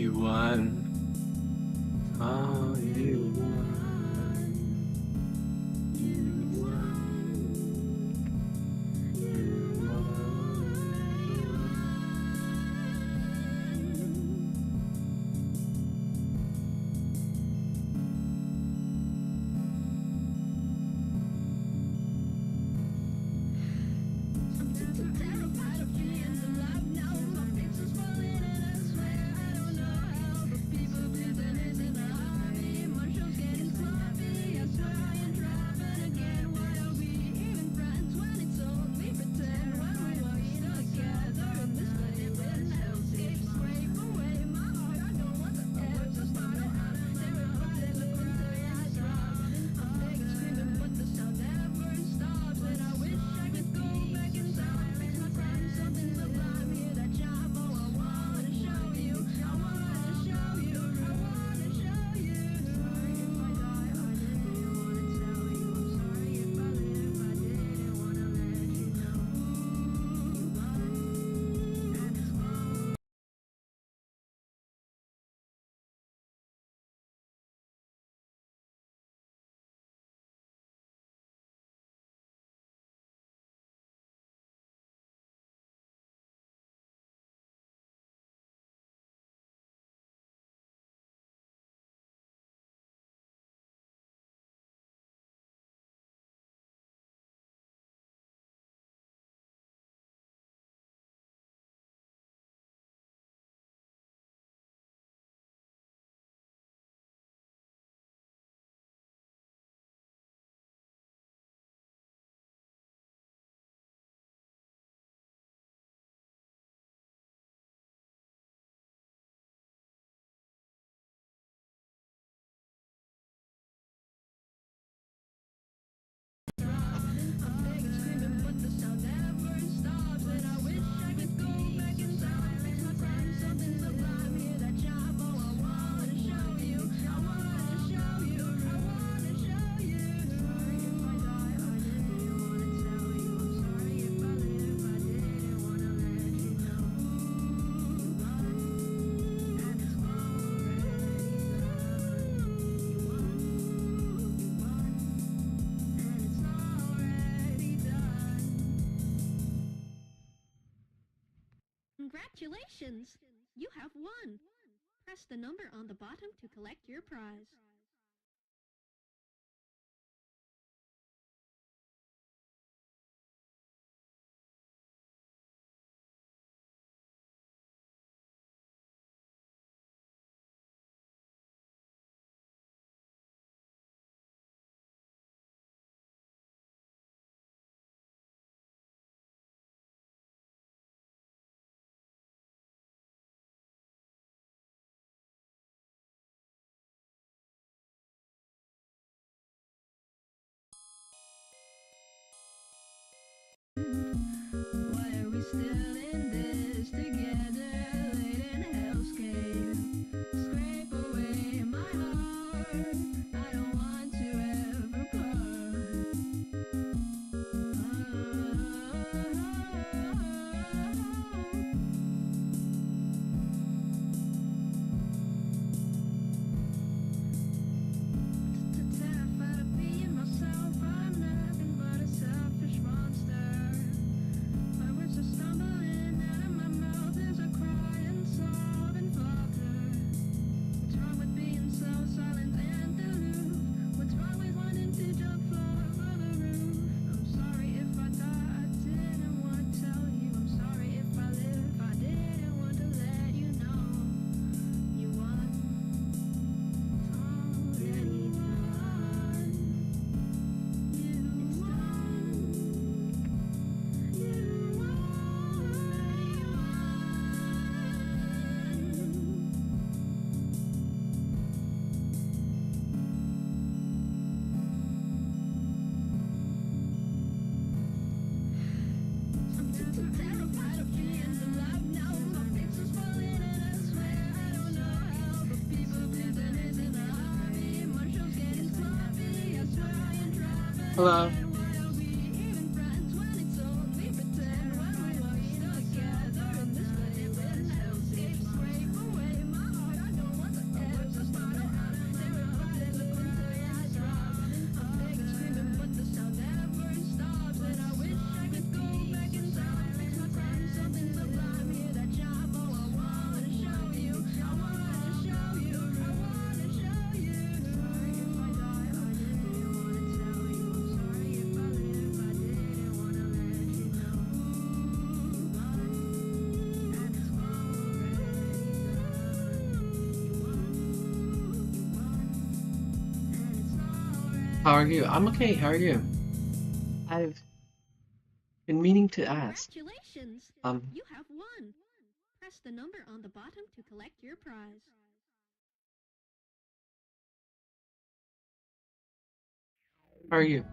you want, all you want, you want, you want. Congratulations! You have won! Press the number on the bottom to collect your prize. Why are we still in this together? Late in hell's cave. Scrape away my heart. I don't want to ever part. Terrified of being myself. I'm nothing but a selfish monster. My words are stumbling out of my mouth as I cry and sob and falter. What's wrong with being so silent and aloof? What's wrong with wanting to jump floor over the roof? I'm sorry if I thought I didn't want to tell you. I'm sorry if I live, I didn't want to let you know. You want already done. It's done. You already I'm too terrified of being alive now. My picture's falling and I swear I don't know how. But people pleasing isn't a hobby. Emotions getting sloppy. I swear I ain't driving. Hello. Why are we even friends when it's only pretend? When we walk together in this living hellscape, scrape away my heart. How are you? I'm okay. How are you? I've been meaning to ask. Congratulations! Um, You have won! Press the number on the bottom to collect your prize. how are you?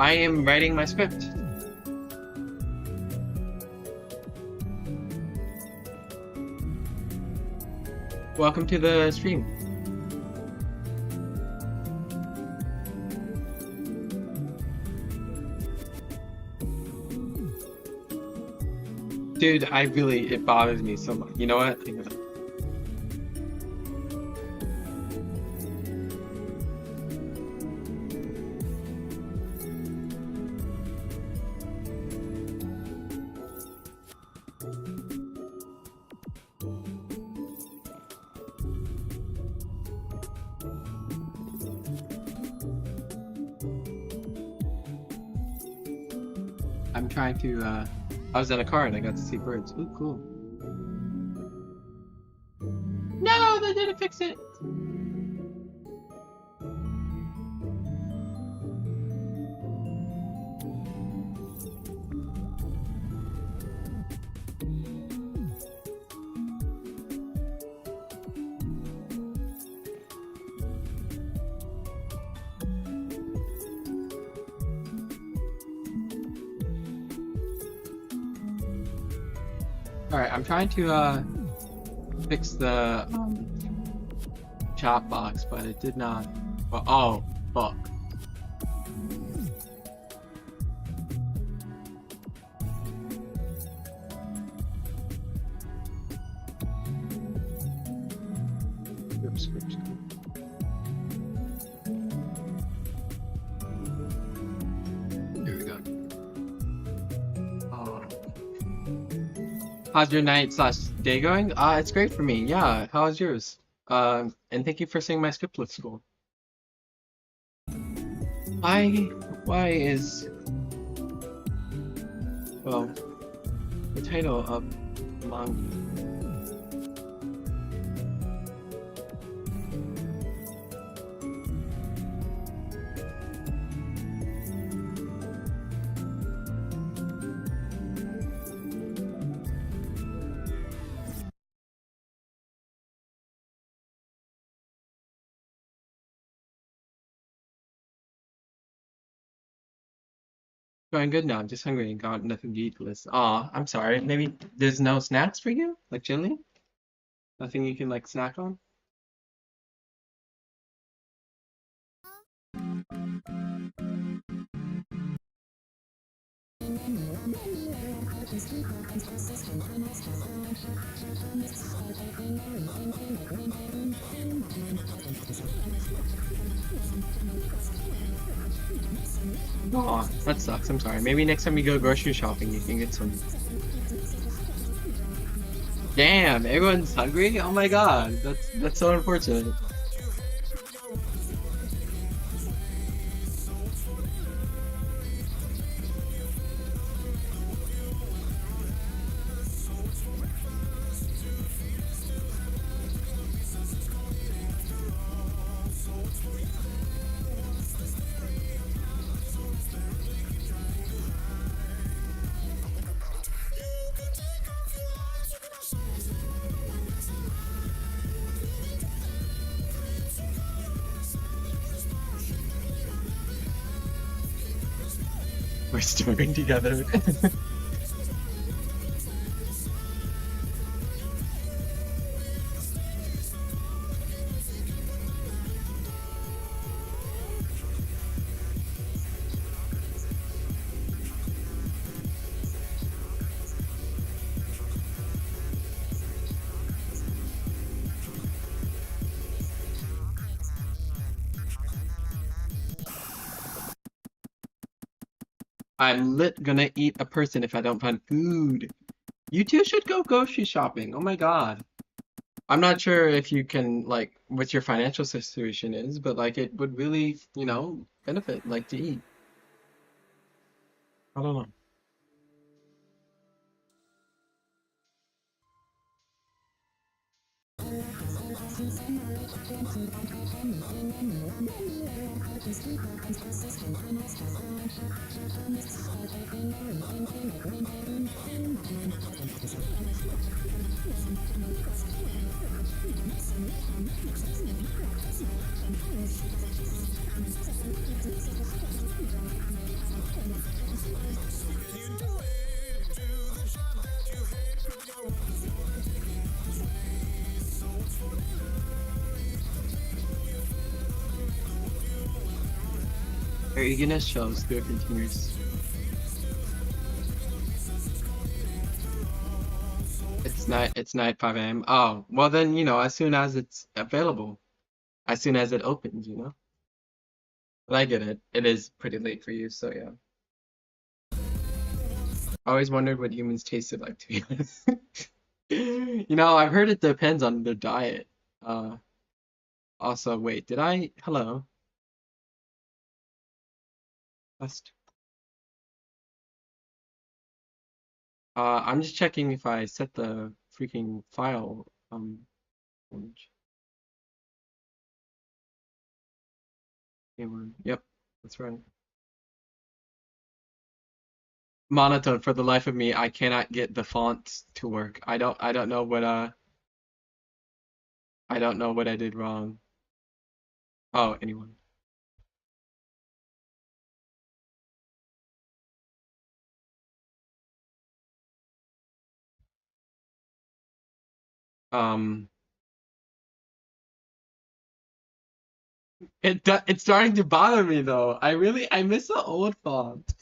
I am writing my script. Welcome to the stream. Dude, it bothers me so much. You know what? I'm trying to, I was in a car and I got to see birds. Ooh, cool. No, they didn't fix it. All right, I'm trying to fix the chat box, but it did not. Well, oh, fuck. Oops, oops. Here we go. Oh. How's your night slash day going? It's great for me. Yeah, how's yours? And thank you for saying my script looks cool. Why, why is, well, the title of the manga? Going good now. I'm just hungry and got nothing to eat. List. Aw, I'm sorry. Maybe there's no snacks for you, like chili? Nothing you can like snack on? Aw, that sucks. I'm sorry. Maybe next time you go grocery shopping, you can get some. Damn, everyone's hungry? Oh my god, that's so unfortunate. We're starving together. I'm lit gonna eat a person if I don't find food. You two should go grocery shopping. Oh my God. I'm not sure if you can like what your financial situation is, but like it would really, benefit like to eat. I don't know. Their eagerness shows through continues. It's night 5 a.m. Oh, well then, as soon as it's available, as soon as it opens. But I get it. It is pretty late for you, so yeah. I always wondered what humans tasted like, to be honest. I've heard it depends on their diet. Uh, Also, wait, hello? Test. I'm just checking if I set the freaking file, image. Yep, that's right. Monotone, for the life of me, I cannot get the fonts to work. I don't know what I did wrong. Oh, anyone. Um, it's starting to bother me though. I miss the old font.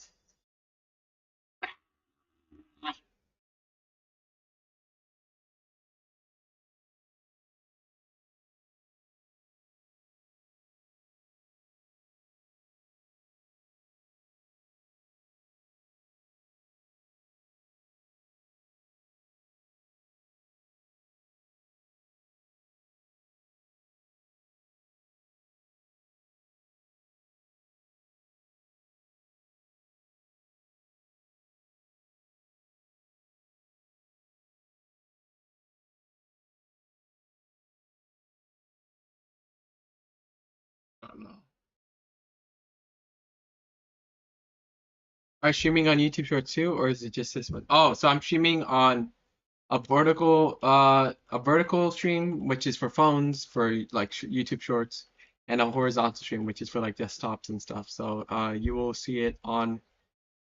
I don't know. Are you streaming on YouTube Shorts too, or is it just this one? Oh, so I'm streaming on a vertical stream, which is for phones, for like YouTube Shorts, and a horizontal stream, which is for like desktops and stuff. So you will see it on.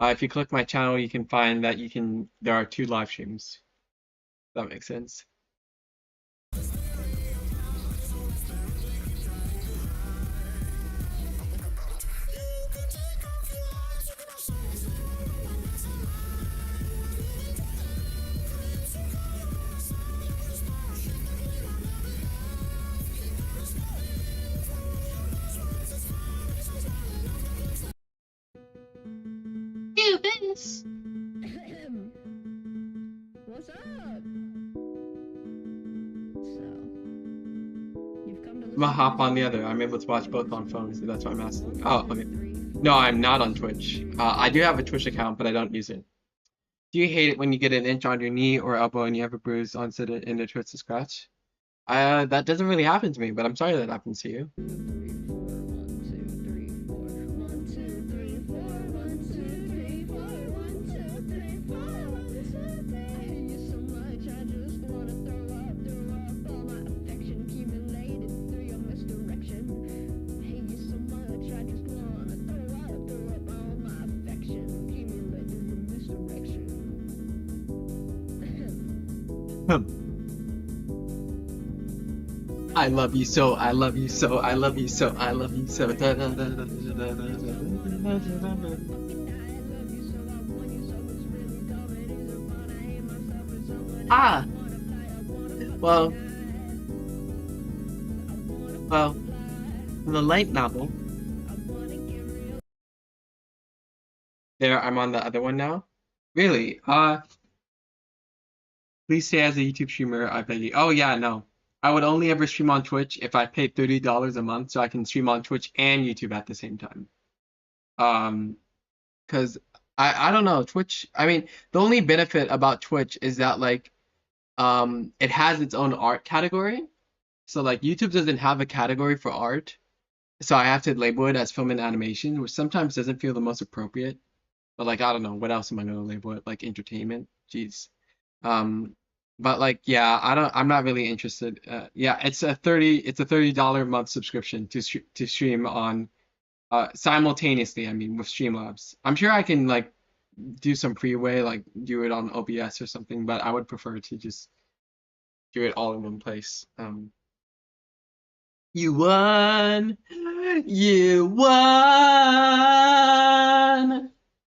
If you click my channel, you can find that there are two live streams. That makes sense. Do this. What's up? So, you've come to I'm gonna listen to hop on the my other. I'm able to watch both on phones, so that's why I'm asking. Oh, okay. No, story. I'm not on Twitch. I do have a Twitch account, but I don't use it. Do you hate it when you get an inch on your knee or elbow and you have a bruise on it and it hurts to scratch? That doesn't really happen to me, but I'm sorry that happens to you. I love you so, I love you so, I love you so, I love you so. Da, da, da, da, da, da, da, da, da, da, da. Ah, well, well, the light novel. There, I'm on the other one now. Really? Please stay as a YouTube streamer, I beg you. Oh yeah, no. I would only ever stream on Twitch if I paid $30 a month so I can stream on Twitch and YouTube at the same time. Um, because I don't know, Twitch, I mean, the only benefit about Twitch is that like it has its own art category. So like YouTube doesn't have a category for art. So I have to label it as film and animation, which sometimes doesn't feel the most appropriate. But like I don't know, what else am I gonna label it? Like entertainment? Jeez. Um, but like yeah, I'm not really interested. Yeah, it's a $30 a month subscription to stream on simultaneously, I mean with Streamlabs. I'm sure I can like do some freeway, like do it on OBS or something, but I would prefer to just do it all in one place. You won! You won!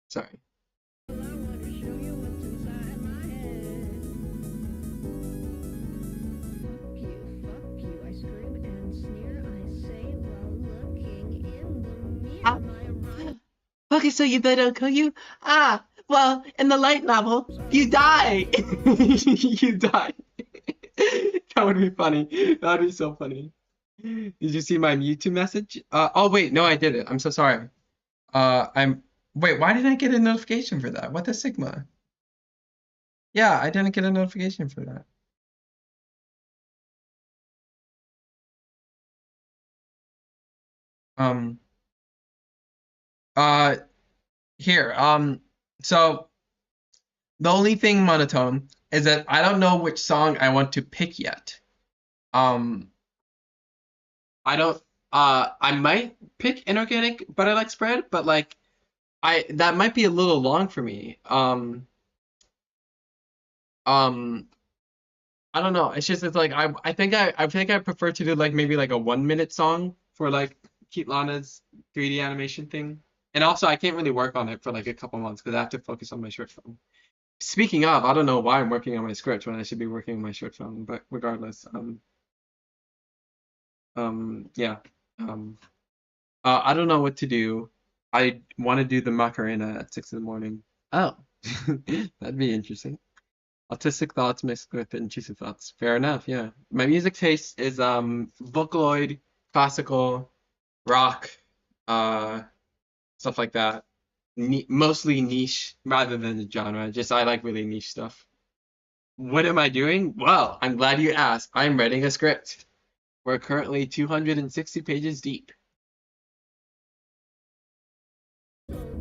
Sorry. I wanna show you what's inside my head. Fuck you, I scream and sneer, I say while looking in the mirror. My rhyme Okay, so you better kill you? Ah, well, in the light novel, you die. You die. That would be funny. That would be so funny. Did you see my YouTube message? Oh wait, no, I didn't. I'm so sorry. I'm wait, why didn't I get a notification for that? What the Sigma? Yeah, I didn't get a notification for that. Um, uh, here, so the only thing monotone is that I don't know which song I want to pick yet. Um, I don't. I might pick inorganic butter-like spread, but like I that might be a little long for me. Um, I don't know. It's just it's like I think I prefer to do like maybe like a 1 minute song for like Lana's 3D animation thing. And also I can't really work on it for like a couple months because I have to focus on my short film. Speaking of, I don't know why I'm working on my script when I should be working on my short film, but regardless, yeah. Um, I don't know what to do. I want to do the Macarena at 6 in the morning. Oh, that'd be interesting. Autistic thoughts mixed with intrusive thoughts. Fair enough, yeah. My music taste is Vocaloid, classical, rock, uh, stuff like that. Mostly niche rather than the genre. Just I like really niche stuff. What am I doing? Well, I'm glad you asked. I'm writing a script. We're currently 260 pages deep.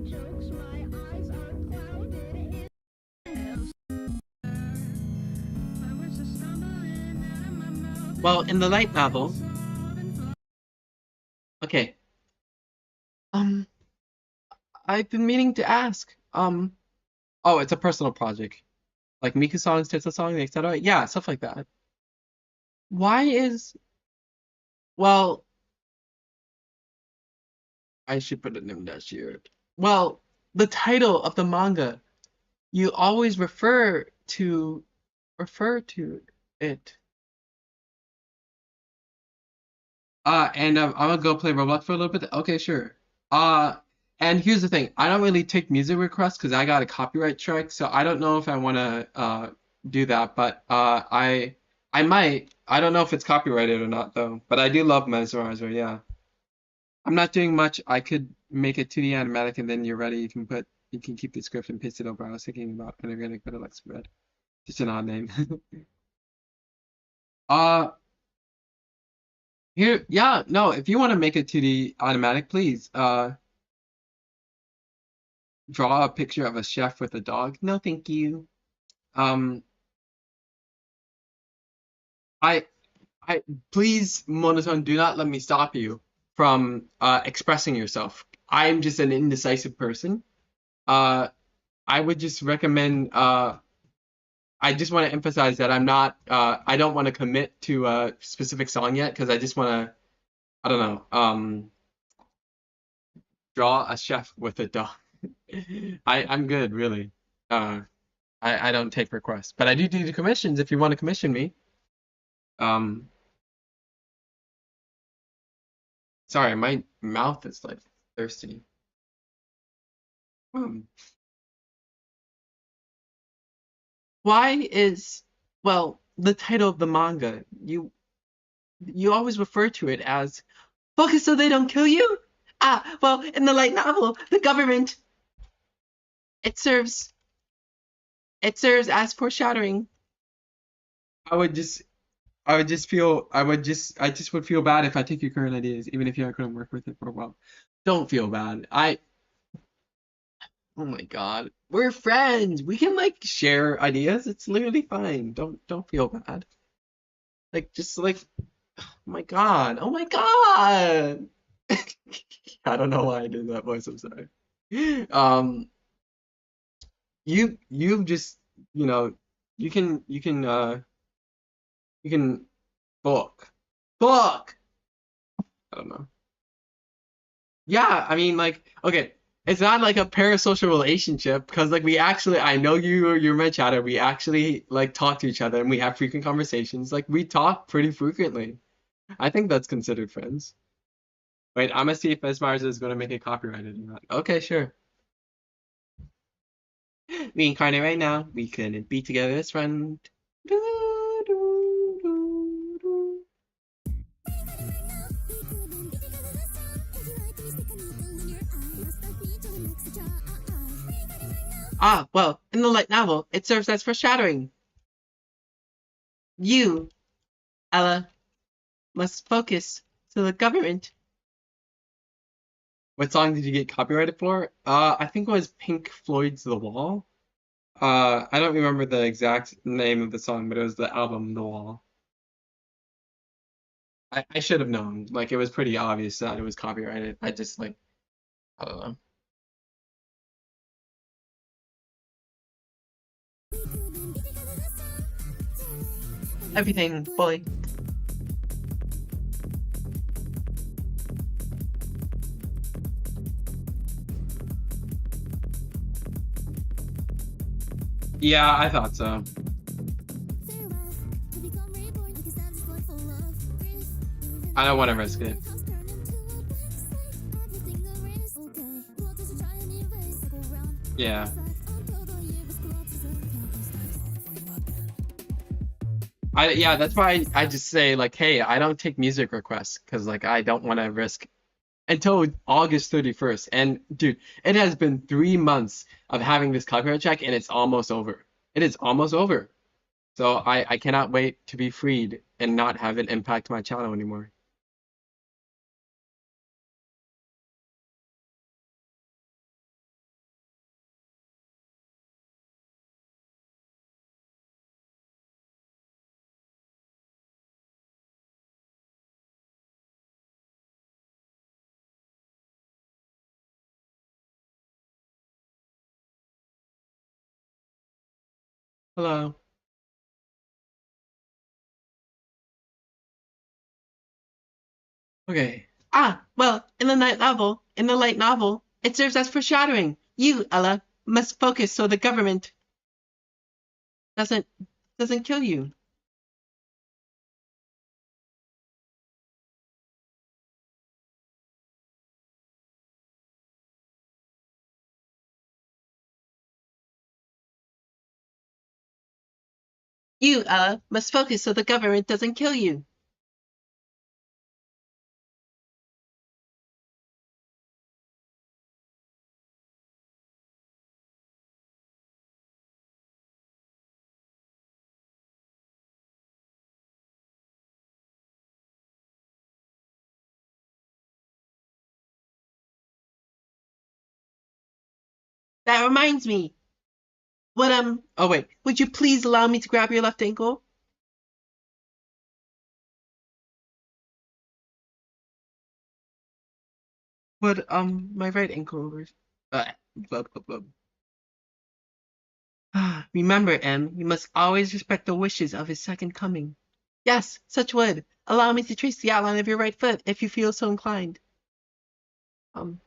jokes, my eyes are clouded. I was just stumbling out of my mouth Well, as in the if light I novel, was solving. okay. Um, I've been meaning to ask. Oh, it's a personal project. Like Miku songs, Tetsu song, etc. Yeah, stuff like that. Why is well, I should put it in that here. Well, the title of the manga, you always refer to it. And I'm gonna go play Roblox for a little bit. Okay, sure. Uh, and here's the thing. I don't really take music requests because I got a copyright strike, so I don't know if I wanna do that. But I might. I don't know if it's copyrighted or not though. But I do love Mesmerizer. Yeah. I'm not doing much. I could make it 2D animatic, and then you're ready. You can keep the script and paste it over. I was thinking about inorganic, but it looks red. Just an odd name. uh, here, yeah, no. If you want to make it 2D automatic, please. Draw a picture of a chef with a dog. No, thank you. Um, I, I, please, Monotone, do not let me stop you from expressing yourself. I'm just an indecisive person. Uh, I would just recommend I just want to emphasize that I don't want to commit to a specific song yet because I just want to, I don't know, draw a chef with a dog. I'm good, really. Uh, I don't take requests, but I do the commissions if you want to commission me. Um, sorry, my mouth is like thirsty. Um, why is, well, the title of the manga, you always refer to it as focus so they don't kill you? Ah, well, in the light novel, the government, it serves it serves as foreshadowing. I would just I just would feel bad if I take your current ideas, even if you couldn't work with it for a while. Don't feel bad. Oh my God. We're friends. We can like share ideas. It's literally fine. Don't feel bad. Like just like oh my God. Oh my God. I don't know why I did that voice. I'm sorry. Um, you just you know you can book. I don't know. Yeah, I mean, like, okay, it's not like a parasocial relationship because, like, we actually, I know you're my chatter. We actually like talk to each other and we have frequent conversations. Like, we talk pretty frequently. I think that's considered friends. Wait, I'm gonna see if Esmars is gonna make it copyrighted or not. Okay, sure. Reincarnate right now. We couldn't be together as friends. Do, do, do, do. Ah, well, in the light novel, it serves as foreshadowing. You, Ella, must focus so the government. What song did you get copyrighted for? I think it was Pink Floyd's The Wall. I don't remember the exact name of the song, but it was the album The Wall. I should have known. Like it was pretty obvious that it was copyrighted. I just like I don't know. Everything fully. Yeah, I thought so. I don't want to risk it. Yeah. Yeah, that's why I just say like, hey, I don't take music requests because like I don't want to risk until August 31st. And dude, it has been 3 months of having this copyright check and it's almost over. It is almost over. So I cannot wait to be freed and not have it impact my channel anymore. Hello. Okay. Ah, well, in the light novel, it serves as foreshadowing. You, Ella, must focus so the government doesn't doesn't kill you. You, must focus so the government doesn't kill you. That reminds me. What oh wait, would you please allow me to grab your left ankle? Would my right ankle over blah, blah, blah. Remember, M, you must always respect the wishes of his second coming. Yes, such would. Allow me to trace the outline of your right foot if you feel so inclined. Um,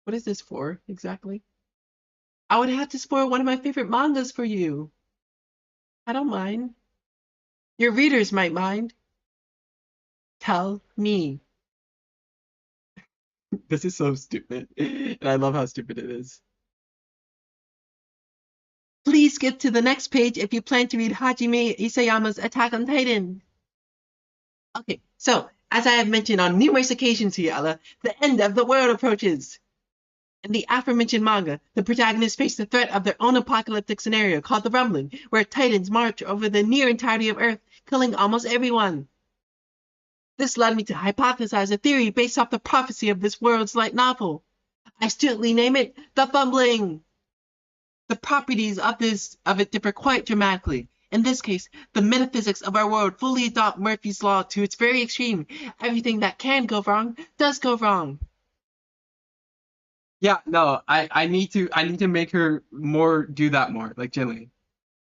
what is this for exactly? I would have to spoil one of my favorite mangas for you. I don't mind. Your readers might mind. Tell me. This is so stupid. And I love how stupid it is. Please skip to the next page if you plan to read Hajime Isayama's Attack on Titan. Okay, so as I have mentioned on numerous occasions here, Ella, the end of the world approaches. In the aforementioned manga, the protagonists face the threat of their own apocalyptic scenario called the Rumbling, where Titans march over the near entirety of Earth, killing almost everyone. This led me to hypothesize a theory based off the prophecy of this world's light novel. I stupidly name it the Fumbling. The properties of it differ quite dramatically. In this case, the metaphysics of our world fully adopt Murphy's law to its very extreme. Everything that can go wrong does go wrong. Yeah, no, I need to make her more do that more, like Jillian.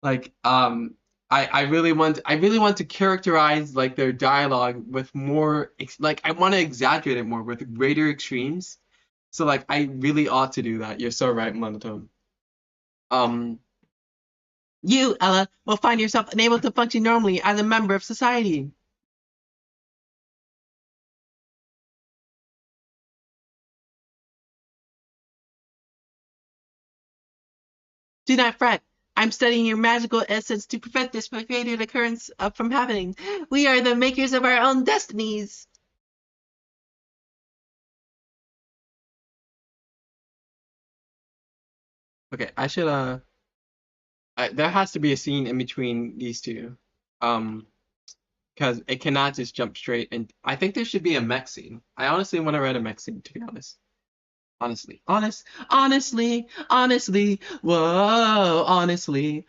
Like I really want to characterize like their dialogue with more like I want to exaggerate it more with greater extremes. So like I really ought to do that. You're so right, Monotone. Um you, Ella, will find yourself unable to function normally as a member of society. Do not fret. I'm studying your magical essence to prevent this fated occurrence from happening. We are the makers of our own destinies. Okay, I should there has to be a scene in between these two. Um, because it cannot just jump straight and I think there should be a mech scene. I honestly want to write a mech scene, to be honest. Honestly, whoa, honestly.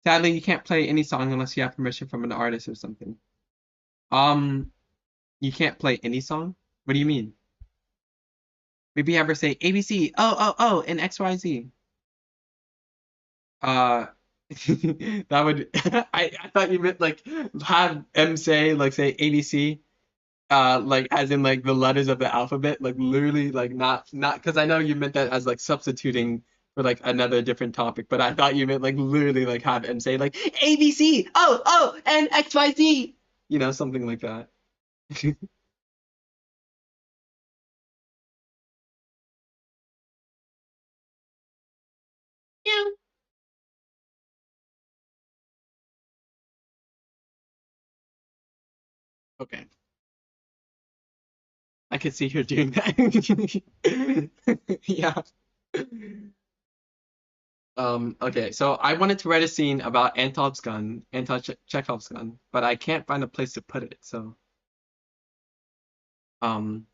Sadly, you can't play any song unless you have permission from an artist or something. Um, you can't play any song? What do you mean? Maybe ever say ABC, and XYZ. Uh, that would I thought you meant like have M say like say ABC like as in like the letters of the alphabet like literally like not because I know you meant that as like substituting for like another different topic but I thought you meant like literally like have M say like ABC and XYZ, something like that. Yeah. Okay, I could see her doing that. Yeah. Okay, so I wanted to write a scene about Anton Chekhov's gun, but I can't find a place to put it. So, um,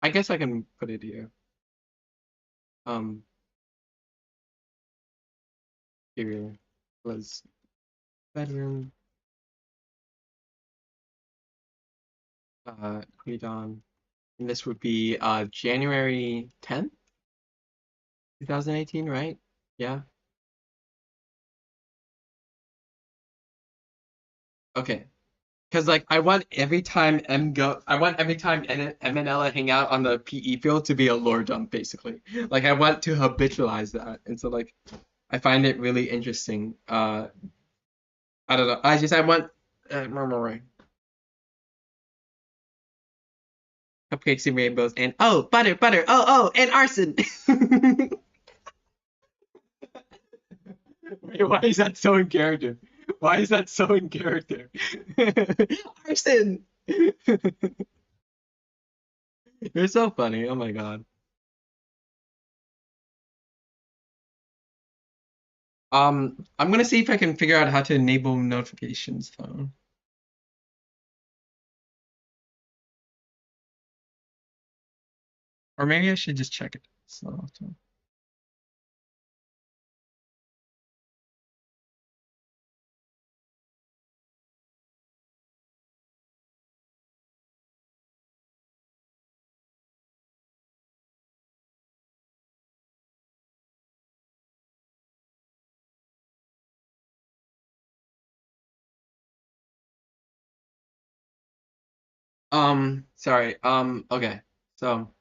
I guess I can put it here. Um, here was bedroom, pre-dawn, and this would be January 10th, 2018, right? Yeah. Okay. Because like I want every time M and Ella hang out on the PE field to be a lore dump, basically. Like I want to habitualize that, and so like I find it really interesting. I don't know. I want more cupcakes and rainbows and oh butter and arson. Wait, why is that so in character? Why is that so in character? Arson. You're so funny. Oh my God. I'm gonna see if I can figure out how to enable notifications though. Or maybe I should just check it. Sorry. Okay. So,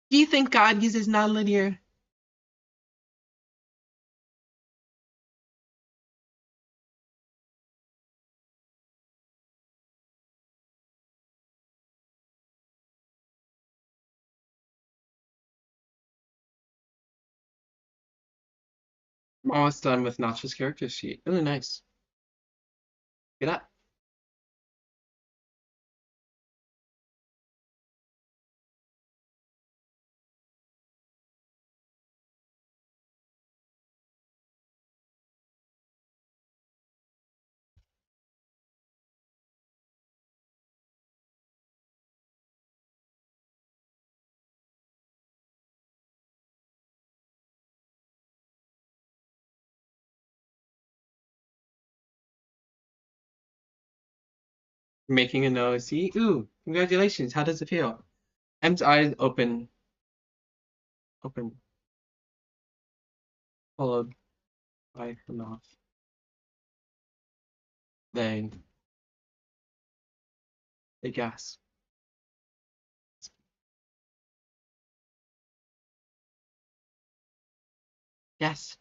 do you think God uses nonlinear? I'm almost done with Nacho's character sheet. Really nice. Get up. Making a nose. See? Ooh, congratulations. How does it feel? M's eyes open, open, followed by a mouth. Then they gasp. Yes.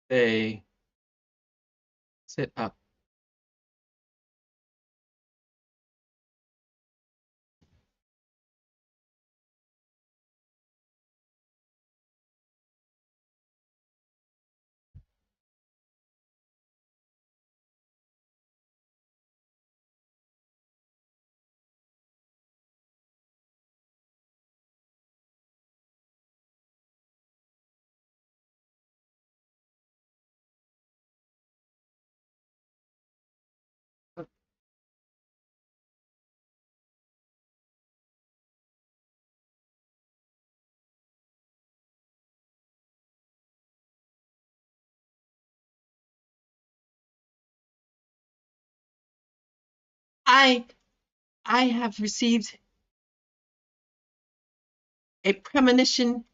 They sit up. I I have received a premonition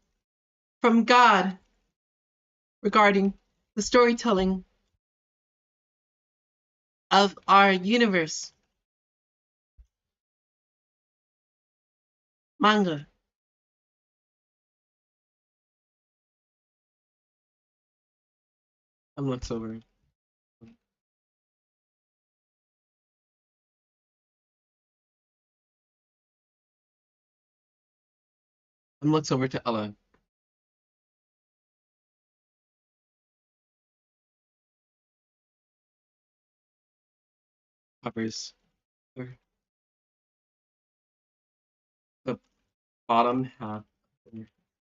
from God regarding the storytelling of our universe. Manga. Looks over. Looks over to Ella. Covers the bottom half of your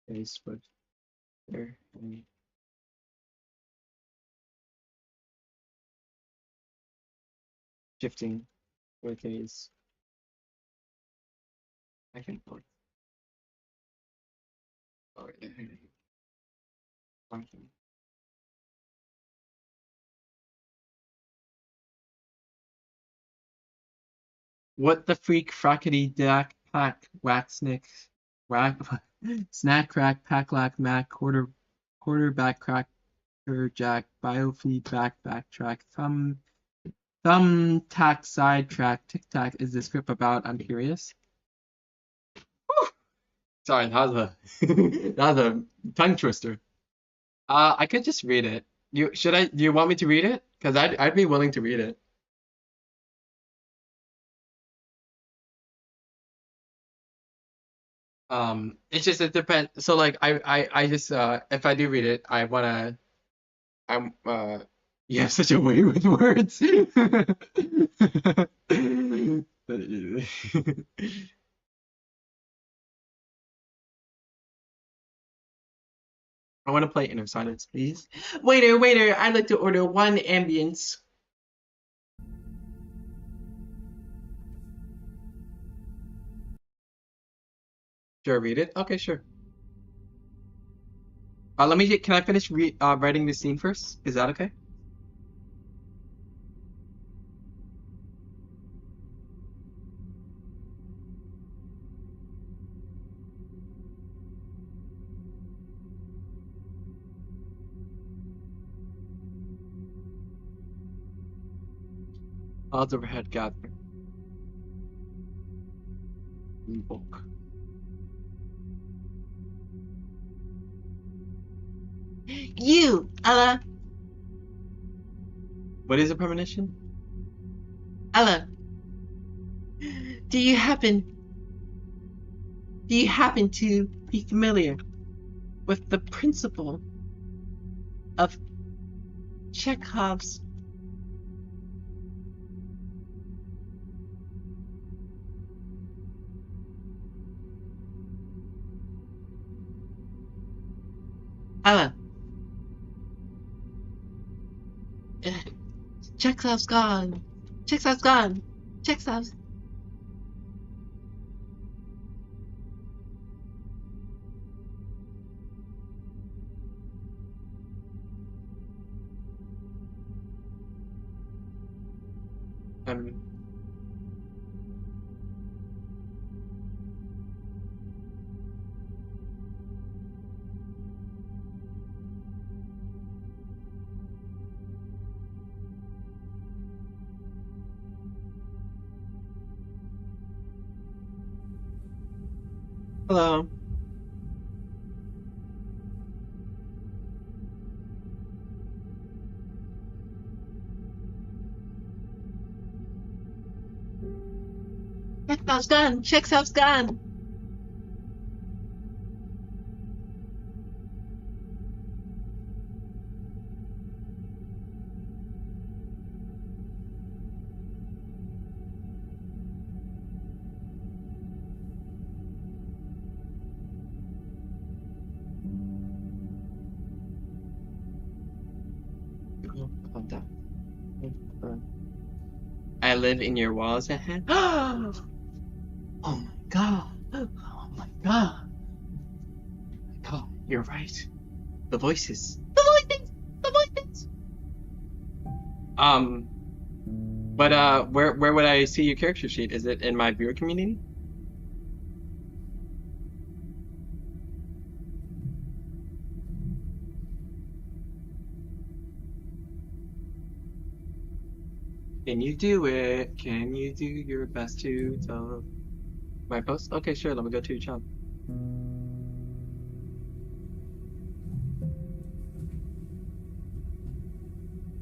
face with their hand, shifting with gaze back and forth. Over there. What the freak frackety dack pack whack snick whack snack crack pack lack mac quarterback cracker jack biofeedback backtrack thumb tack sidetrack tic tac is the script about? I'm curious. Sorry, that was a that was a tongue twister. I could just read it. You should I? Do you want me to read it? Because I'd be willing to read it. It's just it depends. So like I just if I do read it, I wanna I'm you have such a way with words. I want to play Inner Silence, please. Waiter, waiter, I'd like to order one ambience. Should I read it? Okay, sure. Let me get, can I finish writing the scene first? Is that okay? Odds overhead gather. Book. You, Ella. What is a premonition? Ella, do you happen to be familiar with the principle of Chekhov's uh, Chekhov's gone. Chekhov's gone. Chekhov's. Um, Hello. Chekhov's gone. Chekhov's gone. Oh, calm down. I live in your walls ahead. Oh my god. Oh my god. God, you're right. The voices. The voices. The voices. Um, but where would I see your character sheet? Is it in my viewer community? Can you do it? Can you do your best to tell my post? Okay, sure. Let me go to your channel.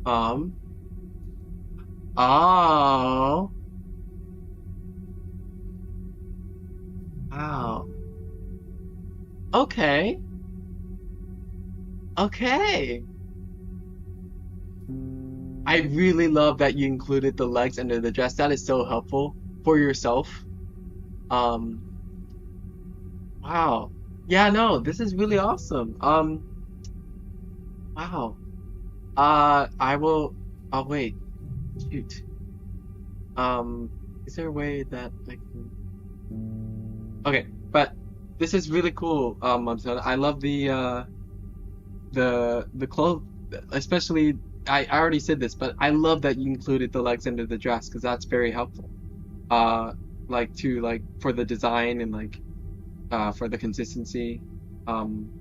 Um. Oh. Wow. Okay. Okay. I really love that you included the legs under the dress. That is so helpful for yourself. Um. Wow. Yeah. No. This is really awesome. Wow. I will. Oh wait. Shoot. Um. Is there a way that I can? Okay, but this is really cool, Mumson. I love the clothes, especially I already said this, but I love that you included the legs under the dress because that's very helpful. Uh, like to like for the design and like for the consistency. Um,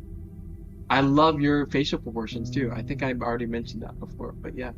I love your facial proportions too. I think I've already mentioned that before, but yeah.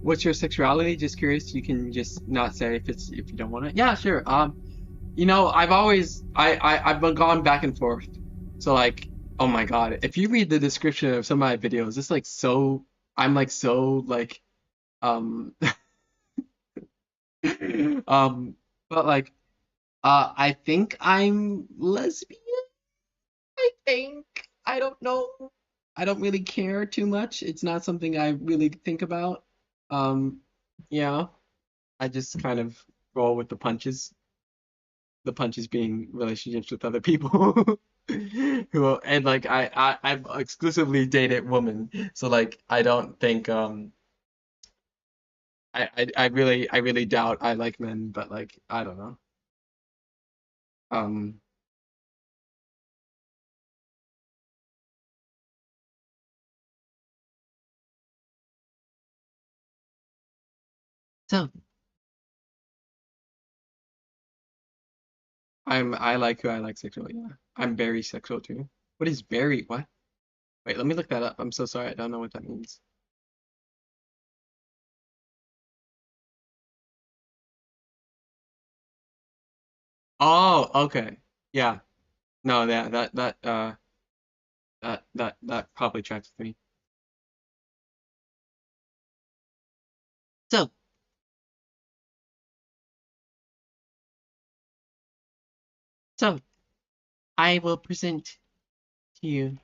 What's your sexuality? Just curious. You can just not say if you don't want to. Yeah, sure. I've always I've been gone back and forth. So like, oh my God, if you read the description of some of my videos, it's like so I'm like so like um but like I think I'm lesbian. I think I don't know. I don't really care too much. It's not something I really think about. Um, yeah, I just kind of roll with the punches. The punches being relationships with other people who and like I've exclusively dated women, so like I don't think I really doubt I like men, but like I don't know. um so I like who I like sexually. Yeah, I'm very sexual too. What is very what? Wait, let me look that up. I'm so sorry, I don't know what that means. Oh, okay. Yeah. No, that probably tracks with me. So, so I will present to you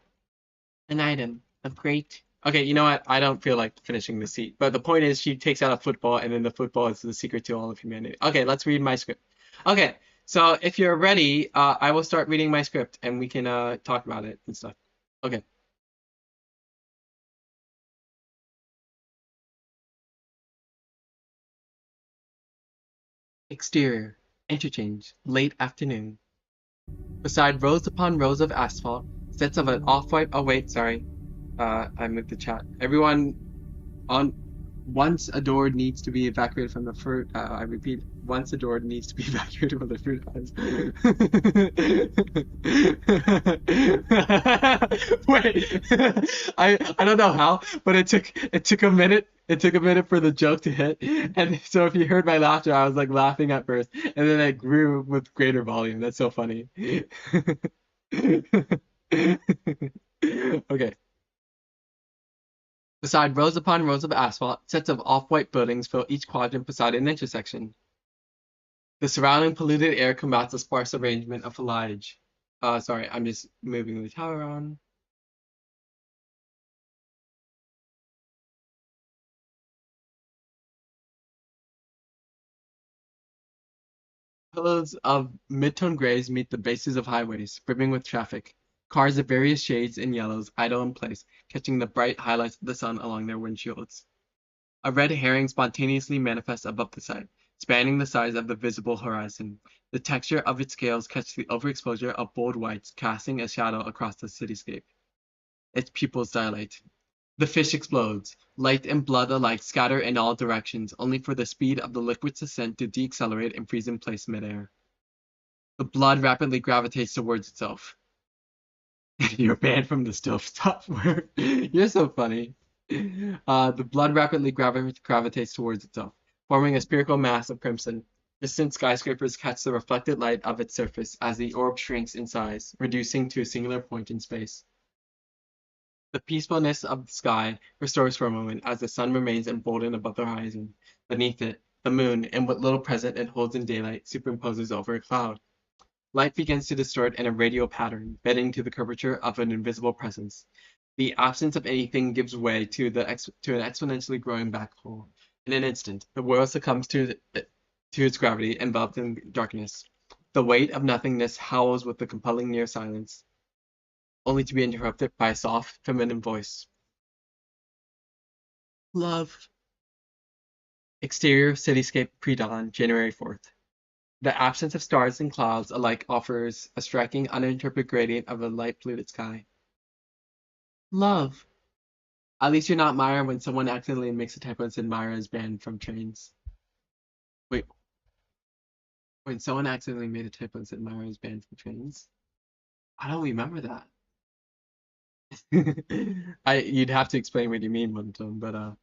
an item of great. Okay, you know what? I don't feel like finishing the seat. But the point is, she takes out a football, and then the football is the secret to all of humanity. Okay, let's read my script. Okay, so if you're ready, I will start reading my script, and we can talk about it and stuff. Okay. Exterior. Interchange. Late afternoon. Beside rows upon rows of asphalt, sets of an off-white. Oh wait, sorry. I moved the chat. Everyone on once a door needs to be evacuated from the fruit. I repeat, once a door needs to be evacuated from the fruit eyes. Wait, I don't know how, but it took a minute. It took a minute for the joke to hit, and so if you heard my laughter, I was like laughing at first, and then it grew with greater volume. That's so funny. Okay. Beside rows upon rows of asphalt, sets of off-white buildings fill each quadrant beside an intersection. The surrounding polluted air combats a sparse arrangement of foliage. Sorry, I'm just moving the tower on. Pillows of mid-tone grays meet the bases of highways, brimming with traffic. Cars of various shades and yellows idle in place, catching the bright highlights of the sun along their windshields. A red herring spontaneously manifests above the sight, spanning the size of the visible horizon. The texture of its scales catch the overexposure of bold whites, casting a shadow across the cityscape. Its pupils dilate. The fish explodes. Light and blood alike scatter in all directions, only for the speed of the liquid's ascent to decelerate and freeze in place midair. The blood rapidly gravitates towards itself. You're banned from the stovetop. You're so funny. The blood rapidly gravitates towards itself, forming a spherical mass of crimson. Distant skyscrapers catch the reflected light of its surface as the orb shrinks in size, reducing to a singular point in space. The peacefulness of the sky restores for a moment as the sun remains emboldened above the horizon. Beneath it, the moon, in what little present it holds in daylight, superimposes over a cloud. Light begins to distort in a radial pattern, bending to the curvature of an invisible presence. The absence of anything gives way to an exponentially growing black hole. In an instant, the world succumbs to its gravity, enveloped in darkness. The weight of nothingness howls with the compelling near silence, only to be interrupted by a soft, feminine voice. Love. Exterior cityscape pre-dawn, January 4th. The absence of stars and clouds alike offers a striking, uninterpreted gradient of a light polluted sky. Love. At least you're not Myra when someone accidentally makes a typo and said Myra is banned from trains. Wait, when someone accidentally made a typo and said Myra is banned from trains? I don't remember that. You'd have to explain what you mean one time, but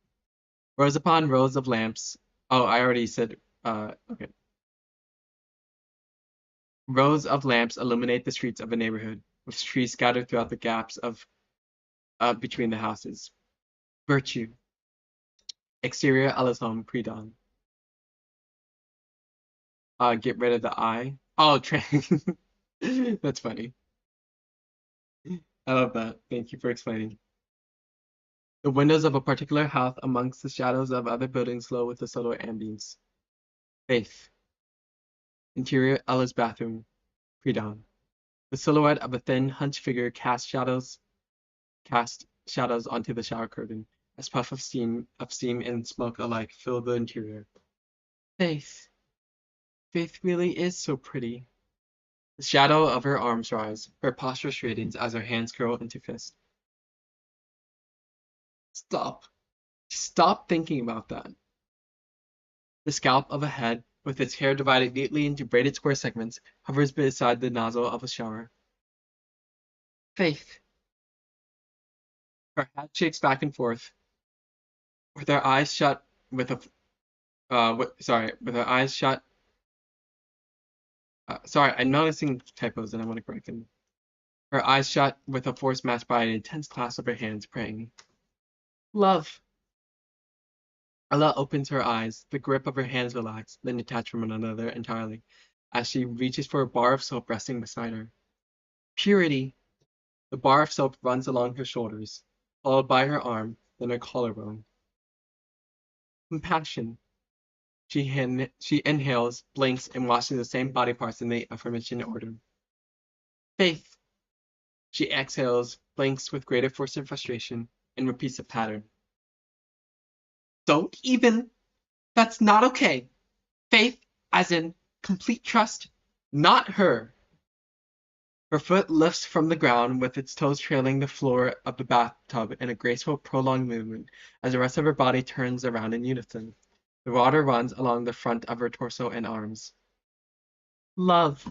rows upon rows of lamps. Oh, I already said okay. Rows of lamps illuminate the streets of a neighborhood, with trees scattered throughout the gaps of between the houses. Virtue. Exterior Ella's home pre-dawn. Get rid of the I. Oh, That's funny. I love that. Thank you for explaining. The windows of a particular house amongst the shadows of other buildings glow with a subtle ambience. Faith. Interior Ella's bathroom. Pre-dawn. The silhouette of a thin, hunched figure cast shadows onto the shower curtain, as puff of steam and smoke alike fill the interior. Faith. Faith really is so pretty. The shadow of her arms rise, her posture straightens as her hands curl into fists. Stop. Stop thinking about that. The scalp of a head, with its hair divided neatly into braided square segments, hovers beside the nozzle of a shower. Faith. Her head shakes back and forth, with her eyes shut with a sorry, with her eyes shut Sorry, I'm noticing typos and I want to correct them. Her eyes shut with a force matched by an intense clasp of her hands, praying. Love. Allah opens her eyes. The grip of her hands relaxes, then detach from one another entirely, as she reaches for a bar of soap resting beside her. Purity. The bar of soap runs along her shoulders, followed by her arm, then her collarbone. Compassion. She inhales, blinks, and washes the same body parts in the aforementioned order. Faith. She exhales, blinks with greater force and frustration, and repeats the pattern. Don't even. That's not okay. Faith, as in complete trust, not her. Her foot lifts from the ground with its toes trailing the floor of the bathtub in a graceful, prolonged movement as the rest of her body turns around in unison. The water runs along the front of her torso and arms. Love.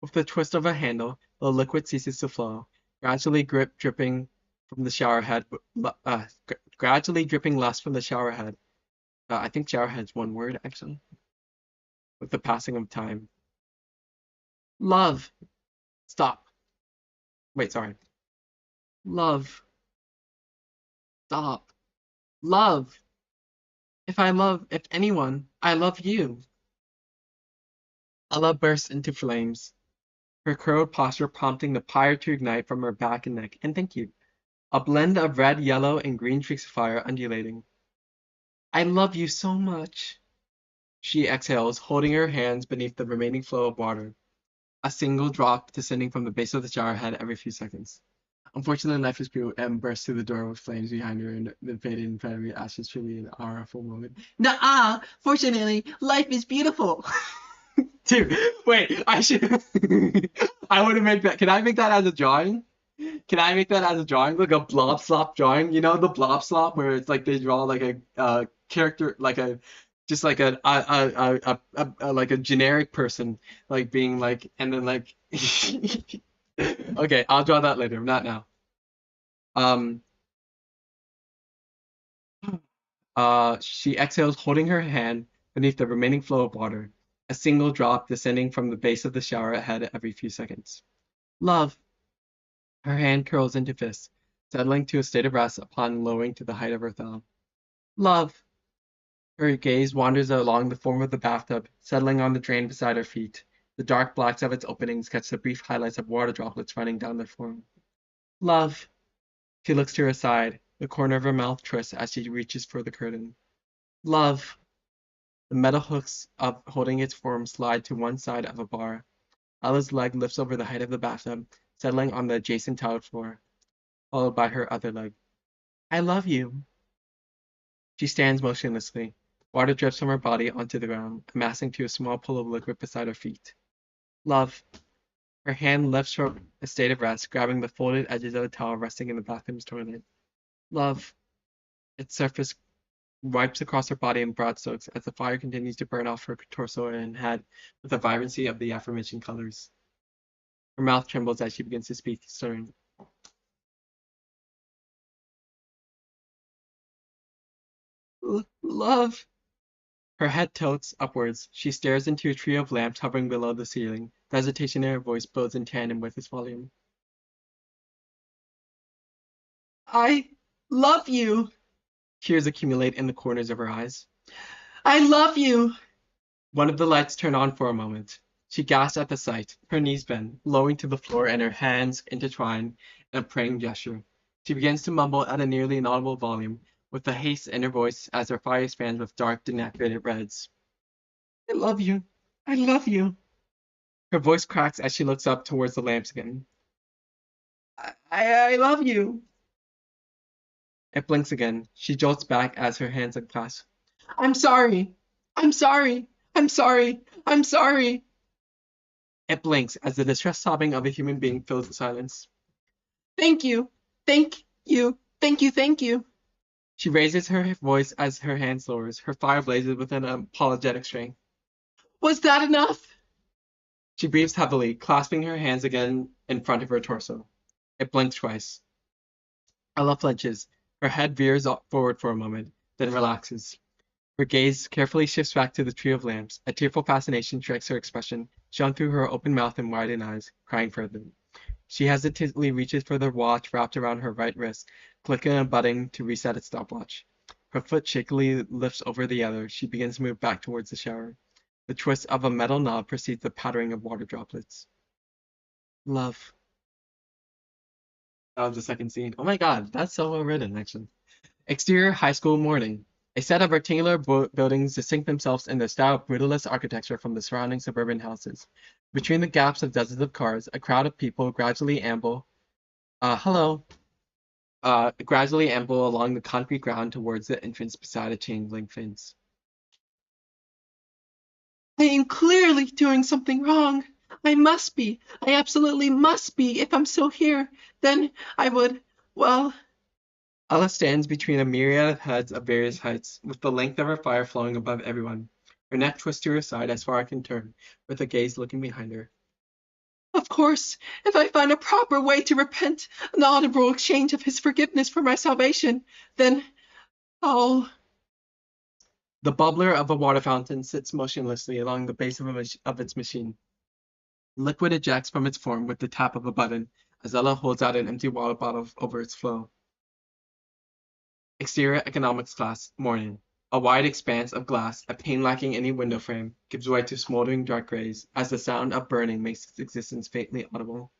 With the twist of a handle, the liquid ceases to flow, gradually dripping from the shower head, gradually dripping less from the shower head. I think shower head's one word, actually, with the passing of time. Love. Stop. Wait, sorry. Love. Stop. Love. If anyone, I love you. Allah bursts into flames, her curled posture prompting the pyre to ignite from her back and neck. And thank you. A blend of red, yellow, and green streaks of fire undulating. I love you so much. She exhales, holding her hands beneath the remaining flow of water, a single drop descending from the base of the shower head every few seconds. Unfortunately, life is cruel and burst through the door with flames behind her and then faded in fiery ashes, truly an hourful moment. Nuh-uh! Fortunately, life is beautiful! Dude, wait, I should. I want to make that. Can I make that as a drawing? Can I make that as a drawing? Like a blob slop drawing? You know the blob slop where it's like they draw like a character, like a just like like a generic person, like being like, and then like. Okay, I'll draw that later, not now. Um, she exhales, holding her hand beneath the remaining flow of water, a single drop descending from the base of the shower head every few seconds. Love. Her hand curls into fists, settling to a state of rest upon lowering to the height of her thumb. Love. Her gaze wanders along the form of the bathtub, settling on the drain beside her feet. The dark blacks of its openings catch the brief highlights of water droplets running down their form. Love. She looks to her side. The corner of her mouth twists as she reaches for the curtain. Love. The metal hooks of holding its form slide to one side of a bar. Ella's leg lifts over the height of the bathtub, settling on the adjacent tiled floor, followed by her other leg. I love you. She stands motionlessly. Water drips from her body onto the ground, amassing to a small pool of liquid beside her feet. Love. Her hand lifts from a state of rest, grabbing the folded edges of a towel resting in the bathroom's toilet. Love. Its surface wipes across her body in broad strokes as the fire continues to burn off her torso and head with the vibrancy of the aforementioned colors. Her mouth trembles as she begins to speak, stuttering. Love. Her head tilts upwards. She stares into a trio of lamps hovering below the ceiling. The hesitation in her voice builds in tandem with its volume. I love you. Tears accumulate in the corners of her eyes. I love you. One of the lights turn on for a moment. She gasps at the sight. Her knees bend, lowering to the floor and her hands intertwine in a praying gesture. She begins to mumble at a nearly inaudible volume, with the haste in her voice as her fire expands with dark, denatured reds. I love you. I love you. Her voice cracks as she looks up towards the lamps again. I love you. It blinks again. She jolts back as her hands unclasp. I'm sorry. I'm sorry. I'm sorry. I'm sorry. It blinks as the distressed sobbing of a human being fills the silence. Thank you. Thank you. Thank you. Thank you. She raises her voice as her hands lowers, her fire blazes with an apologetic strength. Was that enough? She breathes heavily, clasping her hands again in front of her torso. It blinks twice. Ella flinches. Her head veers forward for a moment, then relaxes. Her gaze carefully shifts back to the trio of lamps. A tearful fascination strikes her expression, shown through her open mouth and widened eyes, crying further. She hesitantly reaches for the watch wrapped around her right wrist, clicking a button to reset its stopwatch. Her foot shakily lifts over the other. She begins to move back towards the shower. The twist of a metal knob precedes the pattering of water droplets. Love. That was the second scene. Oh my god, that's so well written, actually. Exterior high school morning. A set of rectangular buildings distinct themselves in their style of brutalist architecture from the surrounding suburban houses. Between the gaps of dozens of cars, a crowd of people gradually amble along the concrete ground towards the entrance beside a chain link fence. I am clearly doing something wrong. I must be. I absolutely must be. If I'm still here, then I would, well, Ella stands between a myriad of heads of various heights, with the length of her fire flowing above everyone. Her neck twists to her side as far as I can turn, with a gaze looking behind her. Of course, if I find a proper way to repent, an audible exchange of his forgiveness for my salvation, then I'll. The bubbler of a water fountain sits motionlessly along the base of its machine. Liquid ejects from its form with the tap of a button as Ella holds out an empty water bottle over its flow. Exterior economics class, morning. A wide expanse of glass, a pane lacking any window frame, gives way to smoldering dark rays as the sound of burning makes its existence faintly audible.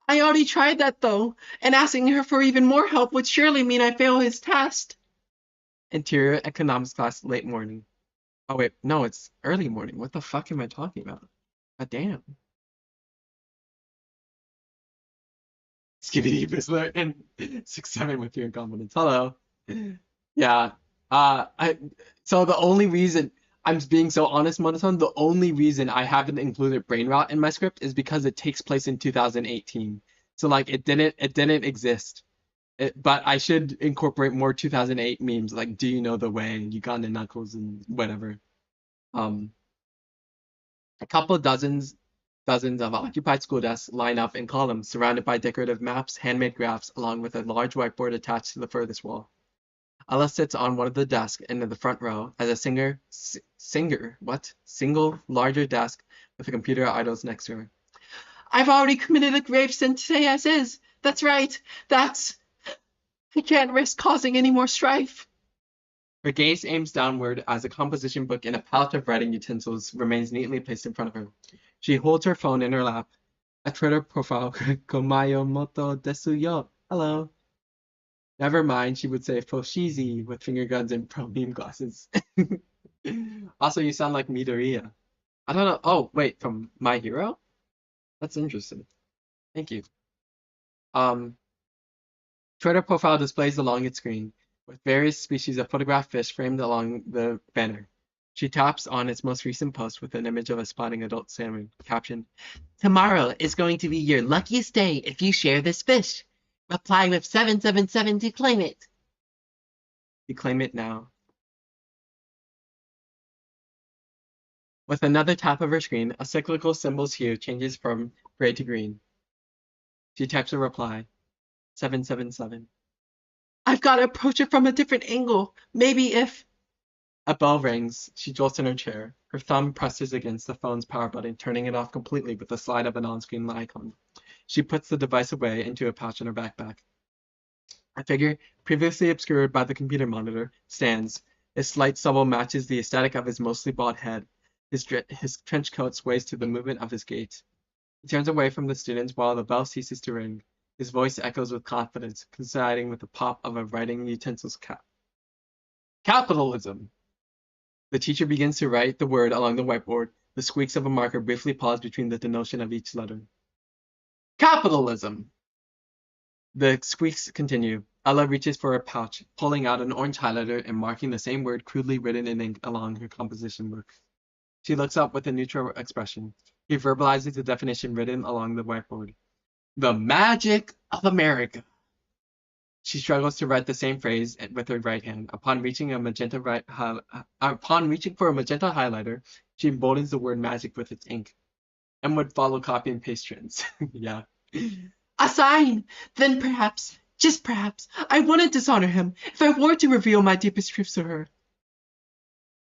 I already tried that though, and asking her for even more help would surely mean I fail his test. Interior economics class, late morning. Oh wait, no, it's early morning. What the fuck am I talking about? God damn. Skibidi Whistler and 6'7" with your incompetence. Hello. Yeah. I so the only reason I'm being so honest, Monotone, the only reason I haven't included Brain Rot in my script is because it takes place in 2018. So like it didn't exist. But I should incorporate more 2008 memes like Do You Know the Way, Uganda Knuckles, and whatever. Um, a couple dozens of occupied school desks line up in columns, surrounded by decorative maps, handmade graphs, along with a large whiteboard attached to the furthest wall. Ella sits on one of the desks in the front row as a single larger desk with a computer idles next to her. I've already committed a grave sin today as is. That's right. I can't risk causing any more strife. Her gaze aims downward as a composition book and a palette of writing utensils remains neatly placed in front of her. She holds her phone in her lap. A Twitter profile, Komayo Moto Desu yo. Hello. Never mind, she would say Foshizi with finger guns and pro beam glasses. Also, you sound like Midoriya. I don't know. Oh, wait, from My Hero? That's interesting. Thank you. Um, Twitter profile displays along its screen, with various species of photographed fish framed along the banner. She taps on its most recent post with an image of a spotting adult salmon, captioned, Tomorrow is going to be your luckiest day if you share this fish. Reply with 777 to claim it. You claim it now. With another tap of her screen, a cyclical symbol's hue changes from gray to green. She types a reply. 777. I've got to approach it from a different angle. Maybe if. A bell rings. She jolts in her chair. Her thumb presses against the phone's power button, turning it off completely with the slide of an on-screen icon. She puts the device away into a pouch in her backpack. A figure, previously obscured by the computer monitor, stands. His slight stubble matches the aesthetic of his mostly bald head. His trench coat sways to the movement of his gait. He turns away from the students while the bell ceases to ring. His voice echoes with confidence, coinciding with the pop of a writing utensil's cap. Capitalism! The teacher begins to write the word along the whiteboard. The squeaks of a marker briefly pause between the denotation of each letter. Capitalism! The squeaks continue. Ella reaches for her pouch, pulling out an orange highlighter and marking the same word crudely written in ink along her composition book. She looks up with a neutral expression. He verbalizes the definition written along the whiteboard. The magic of America. She struggles to write the same phrase with her right hand. Upon reaching for a magenta highlighter, she emboldens the word magic with its ink. And would follow copy and paste trends. Yeah. A sign! Then perhaps, just perhaps, I wouldn't dishonor him if I were to reveal my deepest truths to her.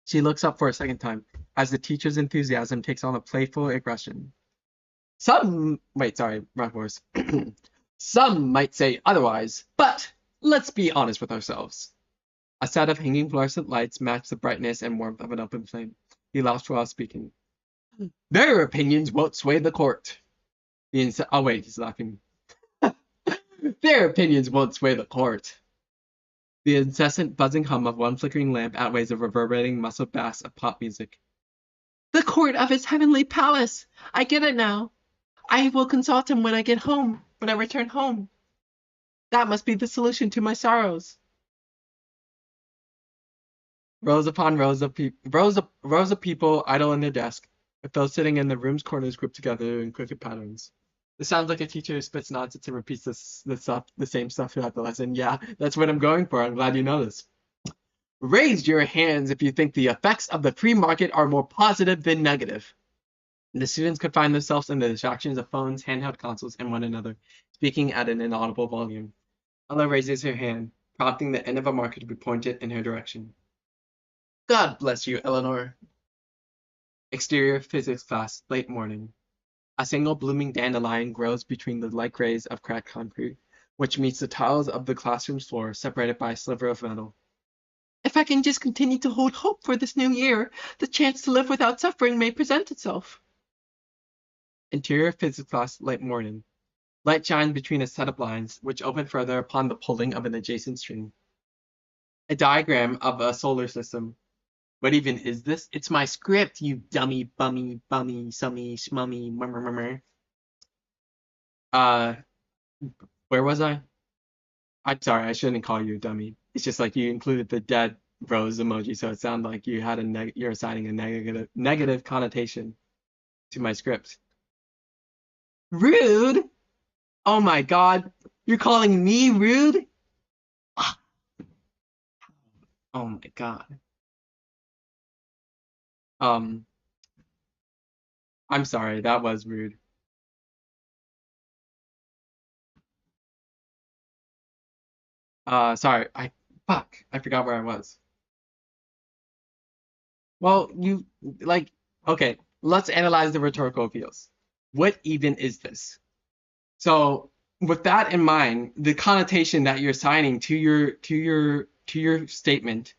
She looks up for a second time as the teacher's enthusiasm takes on a playful aggression. Wait, sorry, wrong voice. Some might say otherwise, but let's be honest with ourselves. A set of hanging fluorescent lights match the brightness and warmth of an open flame. He laughs while speaking. Their opinions won't sway the court. Oh wait, he's laughing. Their opinions won't sway the court. The incessant buzzing hum of one flickering lamp outweighs the reverberating muscle bass of pop music. The court of his heavenly palace! I get it now. I will consult him when I get home, when I return home. That must be the solution to my sorrows. Rows upon rows of people idle in their desk, with those sitting in the room's corners grouped together in crooked patterns. This sounds like a teacher who spits nonsense and repeats the same stuff throughout the lesson. Yeah, that's what I'm going for. I'm glad you noticed. Raise your hands if you think the effects of the free market are more positive than negative. The students could find themselves in the distractions of phones, handheld consoles, and one another, speaking at an inaudible volume. Ella raises her hand, prompting the end of a marker to be pointed in her direction. God bless you, Eleanor. Exterior physics class, late morning. A single blooming dandelion grows between the light grays of cracked concrete, which meets the tiles of the classroom's floor, separated by a sliver of metal. If I can just continue to hold hope for this new year, the chance to live without suffering may present itself. Interior physics class, late morning. Light shines between a set of blinds, which open further upon the pulling of an adjacent string. A diagram of a solar system. What even is this? It's my script, you dummy, bummy, summy, schmummy, murmur. Uh, where was I? I'm sorry, I shouldn't call you a dummy. It's just like you included the dead rose emoji, so it sounded like you had you're assigning a negative connotation to my script. Rude? Oh my God, you're calling me rude? Oh my God. Um, I'm sorry, that was rude. Sorry, I forgot where I was. Well, okay, let's analyze the rhetorical appeals. What even is this? So, with that in mind, the connotation that you're assigning to your statement,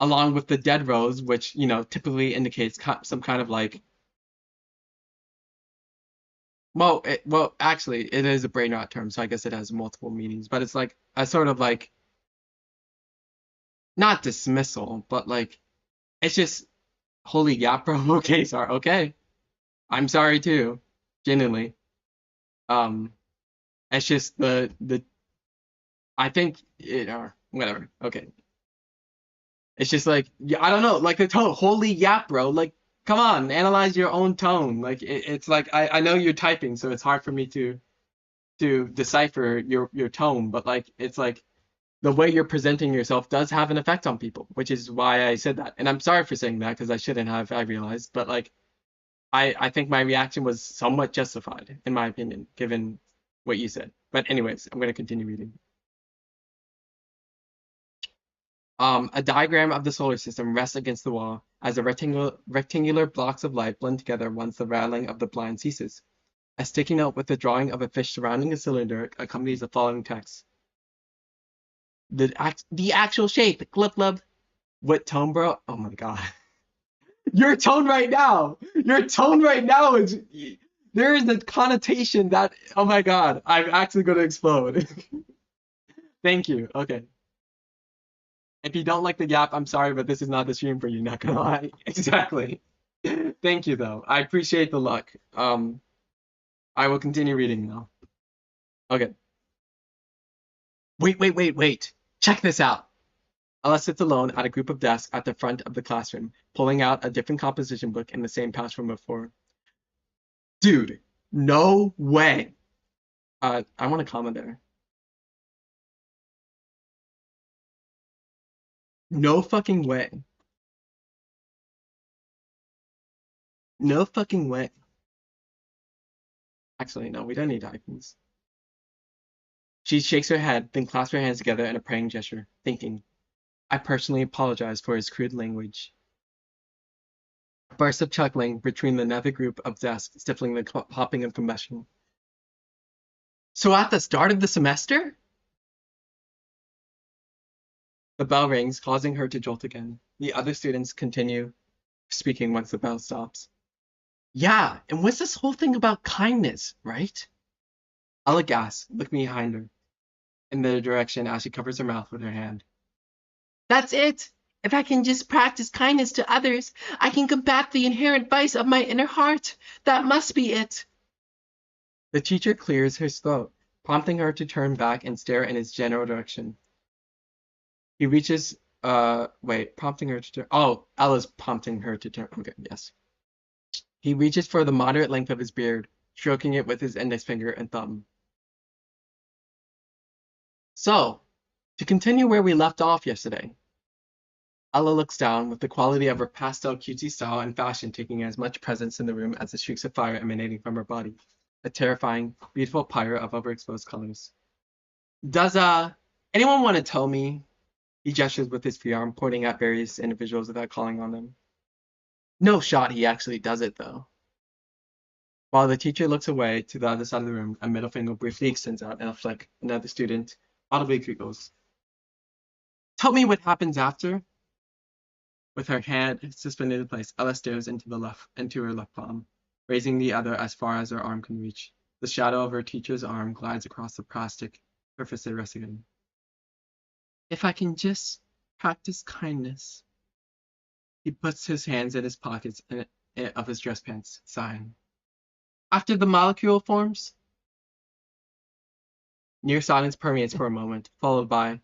along with the dead rose, which typically indicates some kind of like, actually, it is a brain rot term, so I guess it has multiple meanings, but it's like a sort of like not dismissal, but like it's just holy yeah, bro. Okay, sorry. Okay, I'm sorry too, genuinely. Um, it's just the I think whatever. Okay, it's just like yeah, I don't know, like the tone. Holy yeah, bro. Like, come on, analyze your own tone. Like it's like I know you're typing, so it's hard for me to decipher your tone, but like it's like the way you're presenting yourself does have an effect on people, which is why I said that. And I'm sorry for saying that because I shouldn't have, I realized, but like I think my reaction was somewhat justified, in my opinion, given what you said. But anyways, I'm going to continue reading. A diagram of the solar system rests against the wall as the rectangular blocks of light blend together once the rattling of the blind ceases. A sticky note with the drawing of a fish surrounding a cylinder accompanies the following text. The actual shape, glub glub. What tone, bro? Oh my God. Your tone right now is there is a connotation that oh my God, I'm actually going to explode. Thank you. Okay. If you don't like the gap, I'm sorry, but this is not the stream for you, not gonna lie. Exactly. Thank you though. I appreciate the luck. I will continue reading now. Okay. Wait. Check this out. Ella sits alone at a group of desks at the front of the classroom, pulling out a different composition book in the same pouch from before. Dude, no way. I want to comment there. No fucking way. No fucking way. Actually, no, we don't need icons. She shakes her head, then clasps her hands together in a praying gesture, thinking, I personally apologize for his crude language. Burst of chuckling between another group of desks, stifling the popping of combustion. So at the start of the semester? The bell rings, causing her to jolt again. The other students continue speaking once the bell stops. Yeah, and what's this whole thing about kindness, right? Ella gasps, looking behind her, in their direction as she covers her mouth with her hand. That's it! If I can just practice kindness to others, I can combat the inherent vice of my inner heart. That must be it. The teacher clears her throat, prompting her to turn back and stare in his general direction. He reaches, prompting her to turn. Oh, Ella's prompting her to turn. Okay, yes. He reaches for the moderate length of his beard, stroking it with his index finger and thumb. So, to continue where we left off yesterday, Ella looks down with the quality of her pastel cutesy style and fashion taking as much presence in the room as the streaks of fire emanating from her body. A terrifying, beautiful pyre of overexposed colors. Does anyone want to tell me? He gestures with his free arm, pointing at various individuals without calling on them. No shot he actually does it, though. While the teacher looks away to the other side of the room, a middle finger briefly extends out and a flick. Another student audibly giggles. Tell me what happens after. With her hand suspended in place, Ella stares into her left palm, raising the other as far as her arm can reach. The shadow of her teacher's arm glides across the plastic surface they're resting in. If I can just practice kindness. He puts his hands in his pockets of his dress pants, sighing. After the molecule forms? Near silence permeates for a moment, followed by,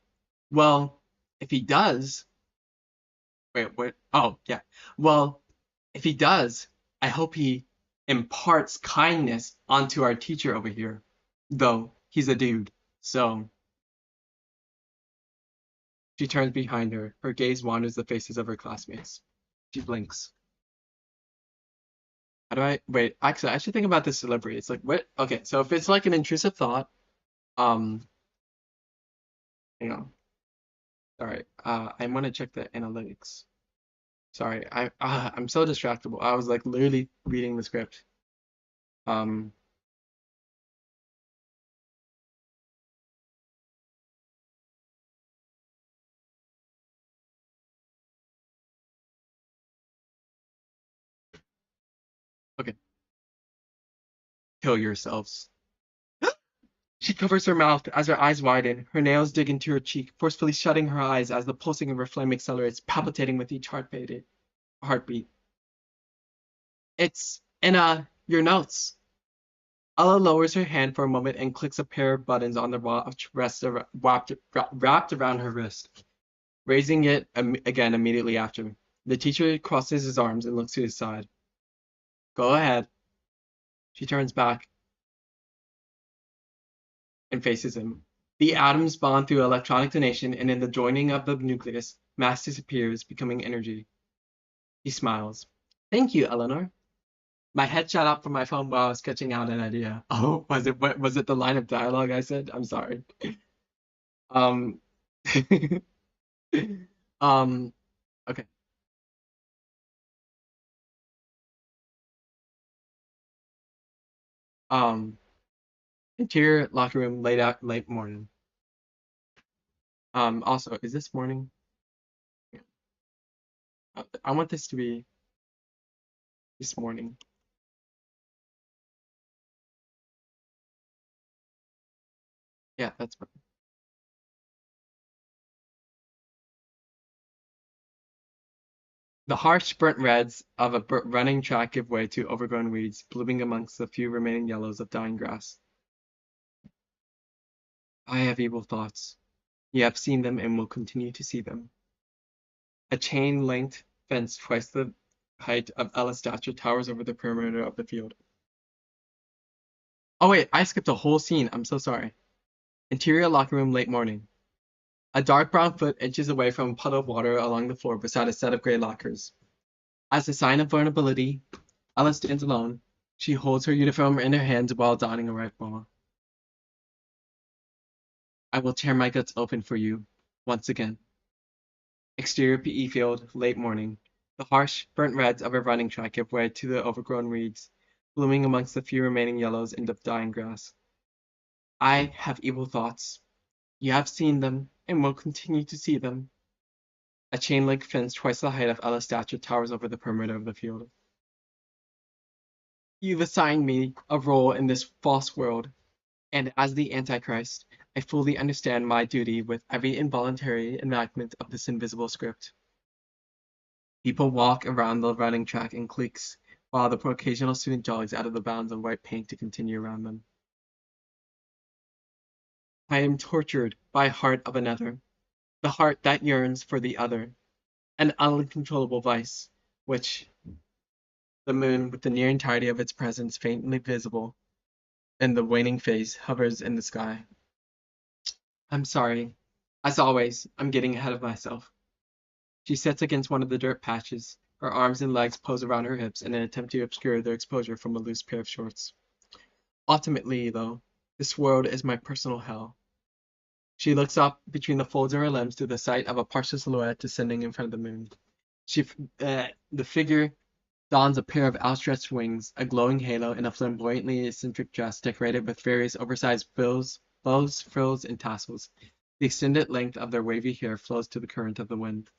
well, if he does. Wait. Oh, yeah. Well, if he does, I hope he imparts kindness onto our teacher over here. Though he's a dude, so. She turns behind her. Her gaze wanders the faces of her classmates. She blinks. How do I wait? Actually, I should think about this delivery. It's like what? Okay, so if it's like an intrusive thought, um, hang on. Sorry, I want to check the analytics. Sorry, I'm so distractible. I was like literally reading the script. Um, okay, kill yourselves. She covers her mouth as her eyes widen. Her nails dig into her cheek, forcefully shutting her eyes as the pulsing of her flame accelerates, palpitating with each heartbeat. It's in your notes. Ella lowers her hand for a moment and clicks a pair of buttons on the watch wrapped around her wrist, raising it again immediately after. The teacher crosses his arms and looks to his side. Go ahead. She turns back and faces him. The atoms bond through electronic donation, and in the joining of the nucleus, mass disappears, becoming energy. He smiles. Thank you, Eleanor. My head shot up from my phone while I was sketching out an idea. Oh, was it the line of dialogue I said? I'm sorry. Um, um, okay. Um, Interior locker room late morning. Also, is this morning? I want this to be this morning. Yeah, that's fine. The harsh burnt reds of a running track give way to overgrown weeds, blooming amongst the few remaining yellows of dying grass. I have evil thoughts. You have seen them and will continue to see them. A chain-linked fence twice the height of Ella's stature towers over the perimeter of the field. Oh wait, I skipped a whole scene. I'm so sorry. Interior locker room late morning. A dark brown foot inches away from a puddle of water along the floor beside a set of gray lockers. As a sign of vulnerability, Ella stands alone. She holds her uniform in her hands while donning a rifle. I will tear my guts open for you, once again. Exterior PE field, late morning. The harsh, burnt reds of a running track give way to the overgrown reeds, blooming amongst the few remaining yellows in the dying grass. I have evil thoughts. You have seen them, and will continue to see them. A chain-link fence twice the height of Ella's stature towers over the perimeter of the field. You've assigned me a role in this false world, and as the Antichrist, I fully understand my duty with every involuntary enactment of this invisible script. People walk around the running track in cliques, while the occasional student jogs out of the bounds of white paint to continue around them. I am tortured by heart of another, the heart that yearns for the other, an uncontrollable vice, which the moon, with the near entirety of its presence faintly visible in the waning phase, hovers in the sky. I'm sorry. As always, I'm getting ahead of myself. She sits against one of the dirt patches, her arms and legs pose around her hips in an attempt to obscure their exposure from a loose pair of shorts. Ultimately, though, this world is my personal hell. She looks up between the folds of her limbs to the sight of a partial silhouette descending in front of the moon. She, the figure dons a pair of outstretched wings, a glowing halo, and a flamboyantly eccentric dress decorated with various oversized bows, frills, and tassels. The extended length of their wavy hair flows to the current of the wind.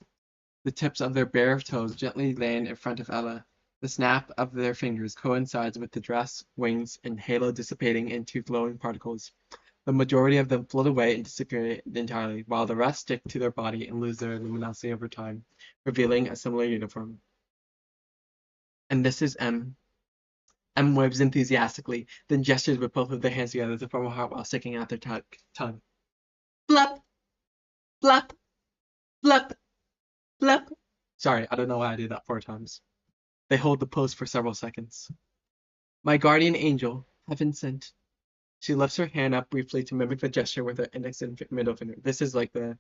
The tips of their bare toes gently land in front of Ella. The snap of their fingers coincides with the dress, wings, and halo dissipating into glowing particles. The majority of them float away and disappear entirely, while the rest stick to their body and lose their luminosity over time, revealing a similar uniform. And this is M. M waves enthusiastically, then gestures with both of their hands together to form a heart while sticking out their tongue. Blep, blep, blep, blep. Sorry, I don't know why I did that 4 times. They hold the pose for several seconds. My guardian angel, heaven sent. She lifts her hand up briefly to mimic the gesture with her index and middle finger. This is like the.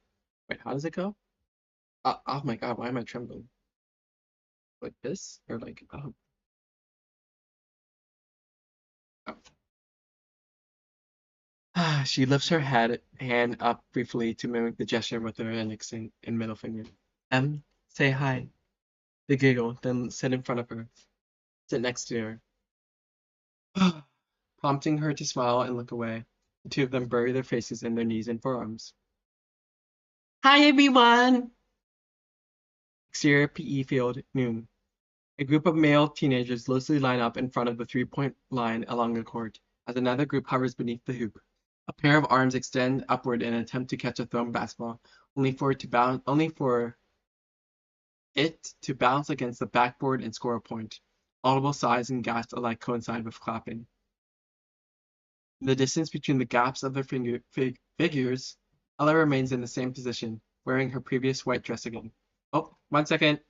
Wait, how does it go? Oh my god, why am I trembling? Like this? Or like. Oh. She lifts her hand up briefly to mimic the gesture with her index and middle finger. Say hi. They giggle, then sit in front of her. Sit next to her. Prompting her to smile and look away. The two of them bury their faces in their knees and forearms. Hi everyone! Exterior PE field, noon. A group of male teenagers loosely line up in front of the three-point line along the court, as another group hovers beneath the hoop. A pair of arms extend upward in an attempt to catch a thrown basketball, only for it to bounce against the backboard and score a point. Audible sighs and gasps alike coincide with clapping. The distance between the gaps of their figures, Ella remains in the same position, wearing her previous white dress again. Oh, 1 second.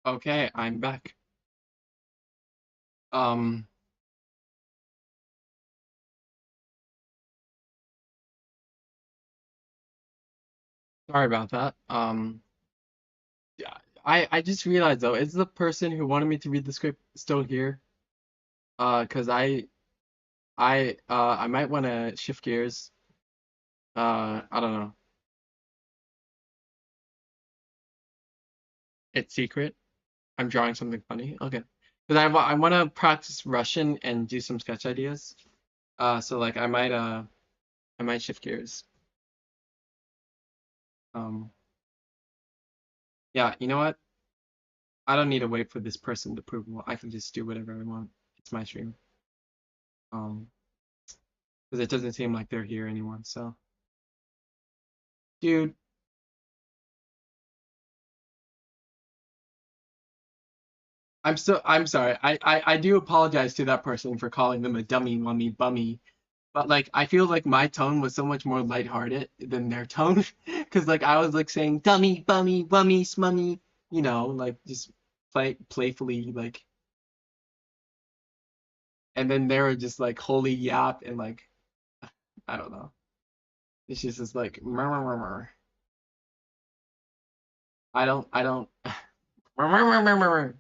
Okay, I'm back. Um, Sorry about that. Yeah, I just realized though, is the person who wanted me to read the script still here? 'Cause I might want to shift gears. I don't know. It's secret. I'm drawing something funny. Okay. Because I want to practice Russian and do some sketch ideas. So like I might shift gears. Um, yeah, you know what? I don't need to wait for this person's approval. I can just do whatever I want. It's my stream. Um, because it doesn't seem like they're here anymore. So, dude, I'm sorry. I do apologize to that person for calling them a dummy, mummy, bummy. But like I feel like my tone was so much more lighthearted than their tone. Because like I was like saying dummy, bummy, bummy, smummy, like just playfully like, and then they were just like holy yap and like I don't know. It's just like murmur, murmur. I don't murmur, murmur, murmur.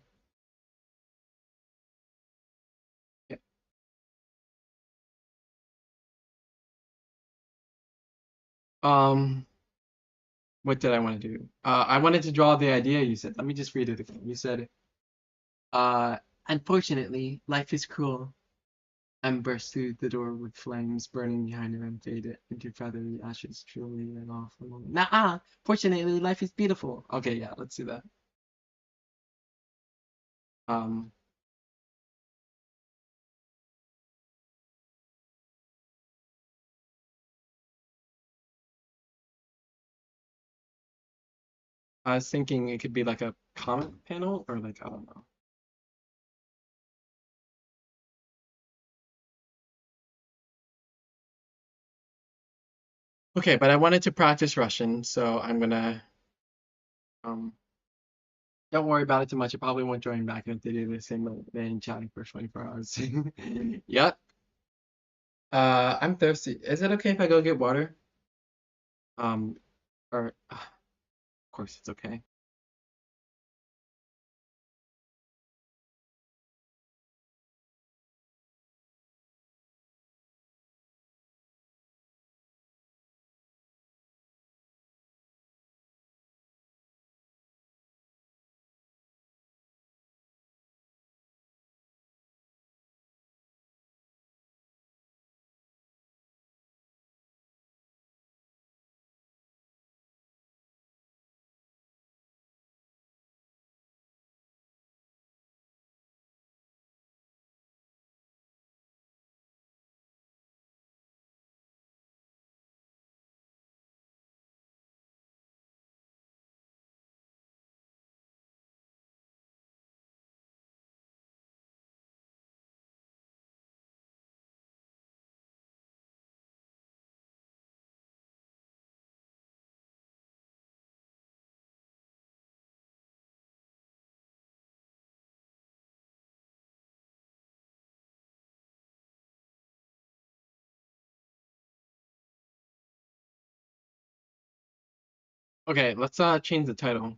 Um, what did I want to do? I wanted to draw the idea you said. Let me just read it again. You said, uh, unfortunately, life is cruel, and burst through the door with flames burning behind her and faded into feathery ashes, truly an awful moment. Nah, fortunately, life is beautiful. Okay, yeah, let's do that. Um, I was thinking it could be like a comment panel or like, I don't know. Okay, but I wanted to practice Russian, so I'm gonna, um, don't worry about it too much. I probably won't join back if they do the same thing chatting for 24 hours. Yep. I'm thirsty. Is it okay if I go get water? Um, or of course it's okay. Okay, let's change the title.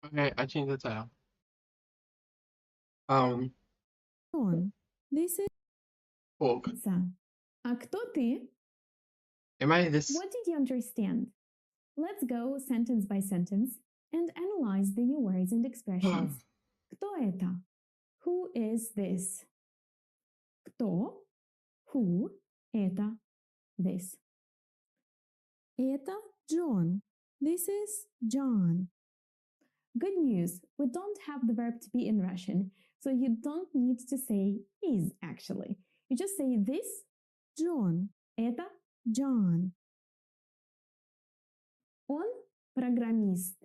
Okay, I changed the title. Um, Он. This is Hulk. А кто ты? Am I this? What did you understand? Let's go sentence by sentence and analyze the new words and expressions. Кто это? Who is this? Кто? Who? Это? This. Это John. This is John. Good news, we don't have the verb to be in Russian, so you don't need to say is actually. You just say this John. Это John. Он программист.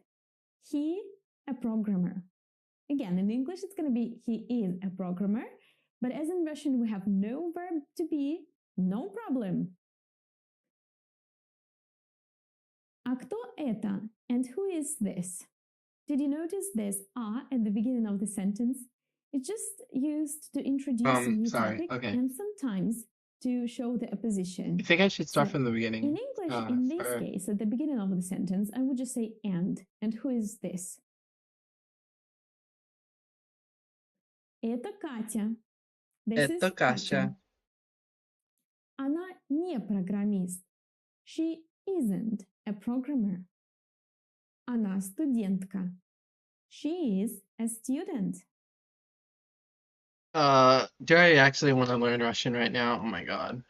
He a programmer. Again, in English it's going to be he is a programmer, but as in Russian we have no verb to be, no problem. А кто это? And who is this? Did you notice this "a" at the beginning of the sentence? It's just used to introduce a new Sorry. topic Okay. and sometimes to show the opposition. I think I should start So, from the beginning. in English, in this For case, at the beginning of the sentence, I would just say and. And who is this? Это Катя. This is Это Katya. Kasia. Она не программист. She isn't a programmer. Она студентка. She is a student. Do I actually want to learn Russian right now? Oh my God.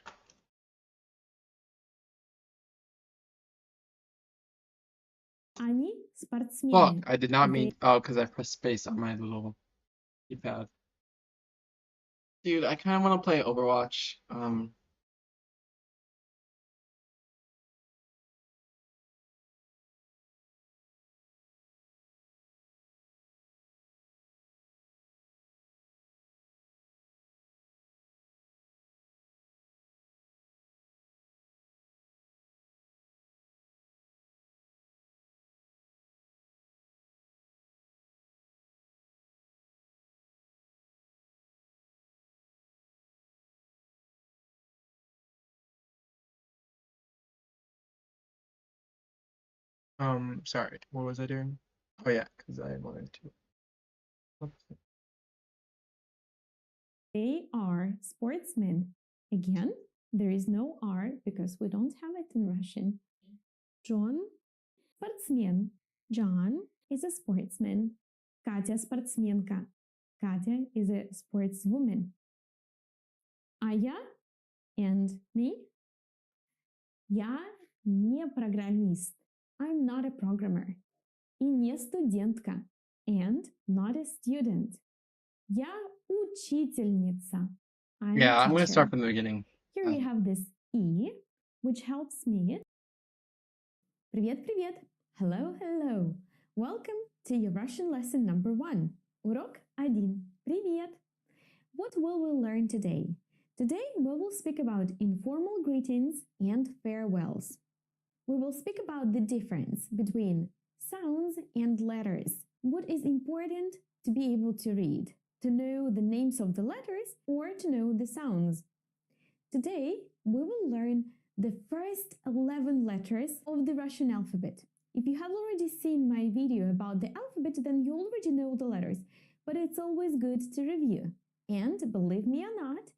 Они Fuck, спортсмены. I did not They mean. Oh, because I pressed space on my little keypad. Dude, I kind of want to play Overwatch. Sorry, what was I doing? Oh yeah, because I wanted to. They are sportsmen. Again, there is no R because we don't have it in Russian. John, спортсмен. John is a sportsman. Катя спортсменка. Katya is a sportswoman. А я and me. Я не программист. I'm not a programmer. И не студентка. And not a student. Я учительница. I'm Yeah, a I'm gonna teacher. start from the beginning. Here you have this E, which helps me. Привет, привет. Hello, hello. Welcome to your Russian lesson number 1. Урок 1. Привет. What will we learn today? Today we will speak about informal greetings and farewells. We will speak about the difference between sounds and letters. What is important to be able to read, to know the names of the letters or to know the sounds. Today, we will learn the first 11 letters of the Russian alphabet. If you have already seen my video about the alphabet, then you already know the letters, but it's always good to review. And believe me or not,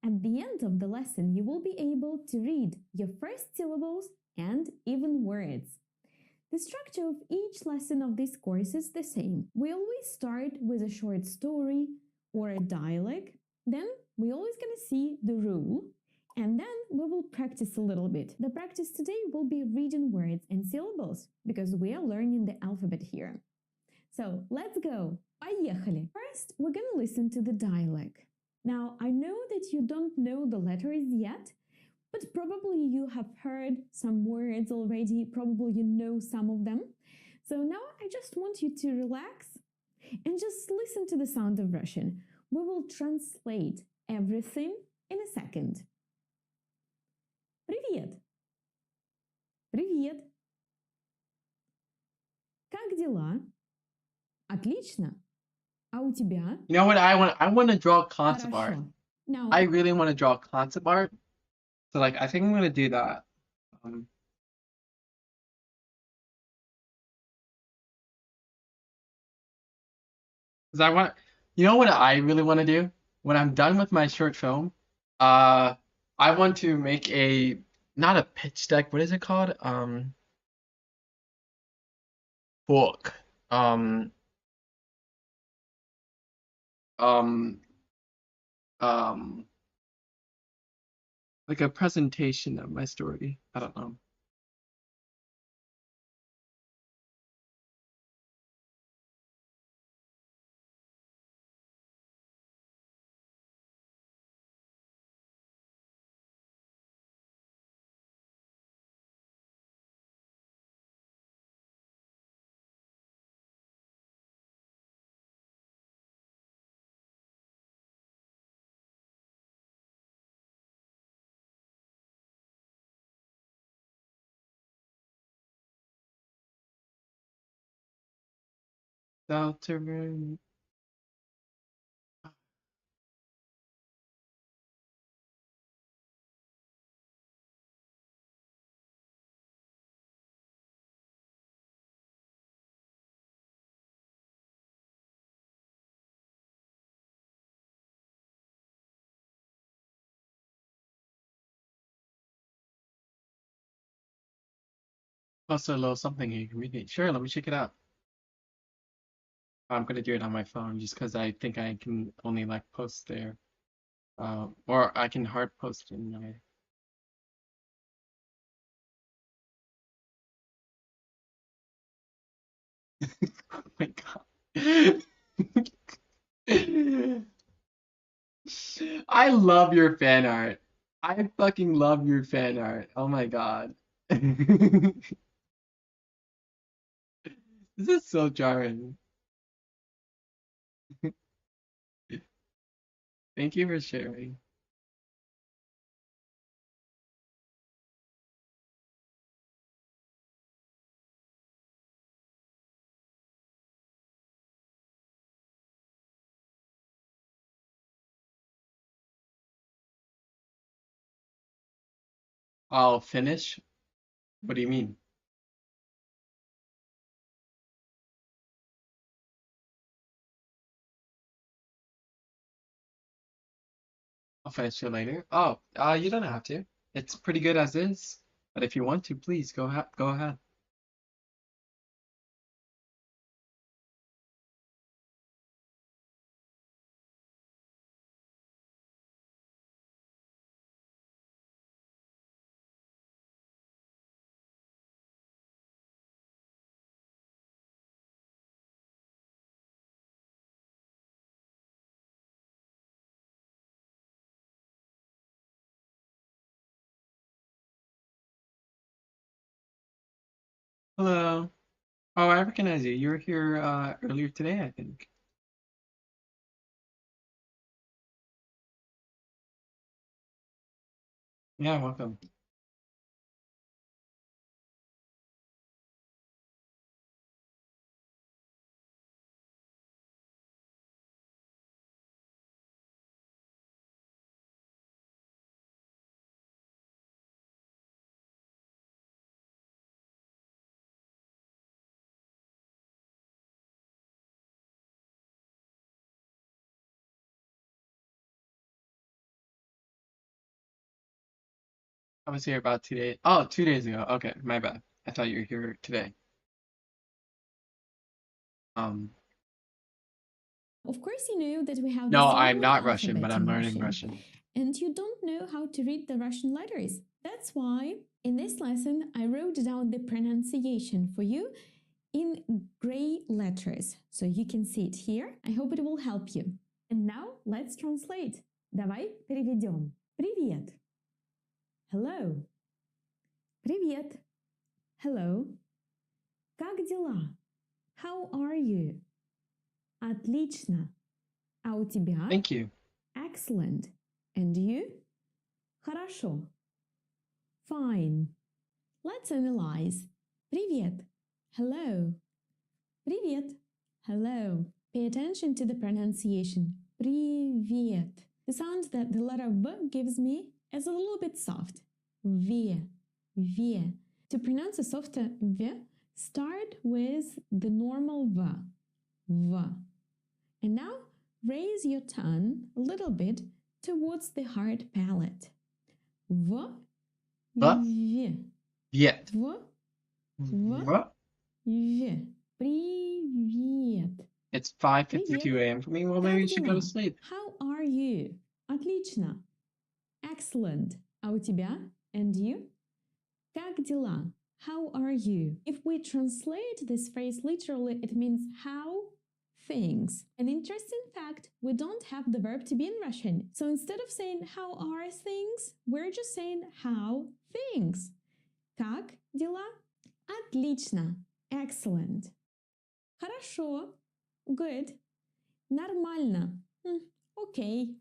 at the end of the lesson, you will be able to read your first syllables and even words. The structure of each lesson of this course is the same. We always start with a short story or a dialogue. Then we're always going to see the rule, and then we will practice a little bit. The practice today will be reading words and syllables because we are learning the alphabet here. So let's go. Поехали. First, we're going to listen to the dialogue. Now, I know that you don't know the letters yet, but probably you have heard some words already. Probably you know some of them. So now I just want you to relax and just listen to the sound of Russian. We will translate everything in a second. Привет. Привет. Как дела? Отлично. А у тебя? You know what I want? I want to draw concept art. Хорошо. Now, I really want to draw concept art. So like, I think I'm gonna do that. Because I want, You know what I really want to do? When I'm done with my short film, uh, I want to make a not a pitch deck. What is it called? Book. Um, um, um, like a presentation of my story. I don't know. Delta. Also a little something you can read it. Sure, let me check it out. I'm gonna do it on my phone just because I think I can only like post there. Or I can hard post in my. Oh my God. I love your fan art. I fucking love your fan art. Oh my God. This is so jarring. Thank you for sharing. I'll finish. What do you mean? I'll finish it later. Oh, you don't have to. It's pretty good as is. But if you want to, please go ahead. Hello. Oh, I recognize you. You were here earlier today, I think. Yeah, welcome. I was here about 2 days. Oh, 2 days ago. Okay, my bad. I thought you were here today. Um, Of course, you know that we have no, this I'm word not Russian, but alphabet I'm in learning Russian, Russian. and you don't know how to read the Russian letters. That's why in this lesson I wrote down the pronunciation for you in gray letters so you can see it here. I hope it will help you. And now let's translate. Давай переведем. Привет. Hello. Привет. Hello. Как дела? How are you? Отлично. А у тебя? Thank you. Excellent. And you? Хорошо. Fine. Let's analyze. Привет. Hello. Привет. Hello. Pay attention to the pronunciation. Привет. The sound that the letter V gives me is a little bit soft. V. V. To pronounce a softer V, start with the normal V. V. And now Raise your tongue a little bit towards the hard palate. В, But в, yet. в, в, What? в. Привет. It's Привет. 5:52 a.m. for me. Well, maybe Как you should go to дела? sleep. How are you? Отлично. Excellent. А у тебя? And you? Как дела? How are you? If we translate this phrase literally, it means how things. An interesting fact, we don't have the verb to be in Russian. So instead of saying how are things, we're just saying how things. Как дела? Отлично. Excellent. Хорошо. Good. Нормально. Okay.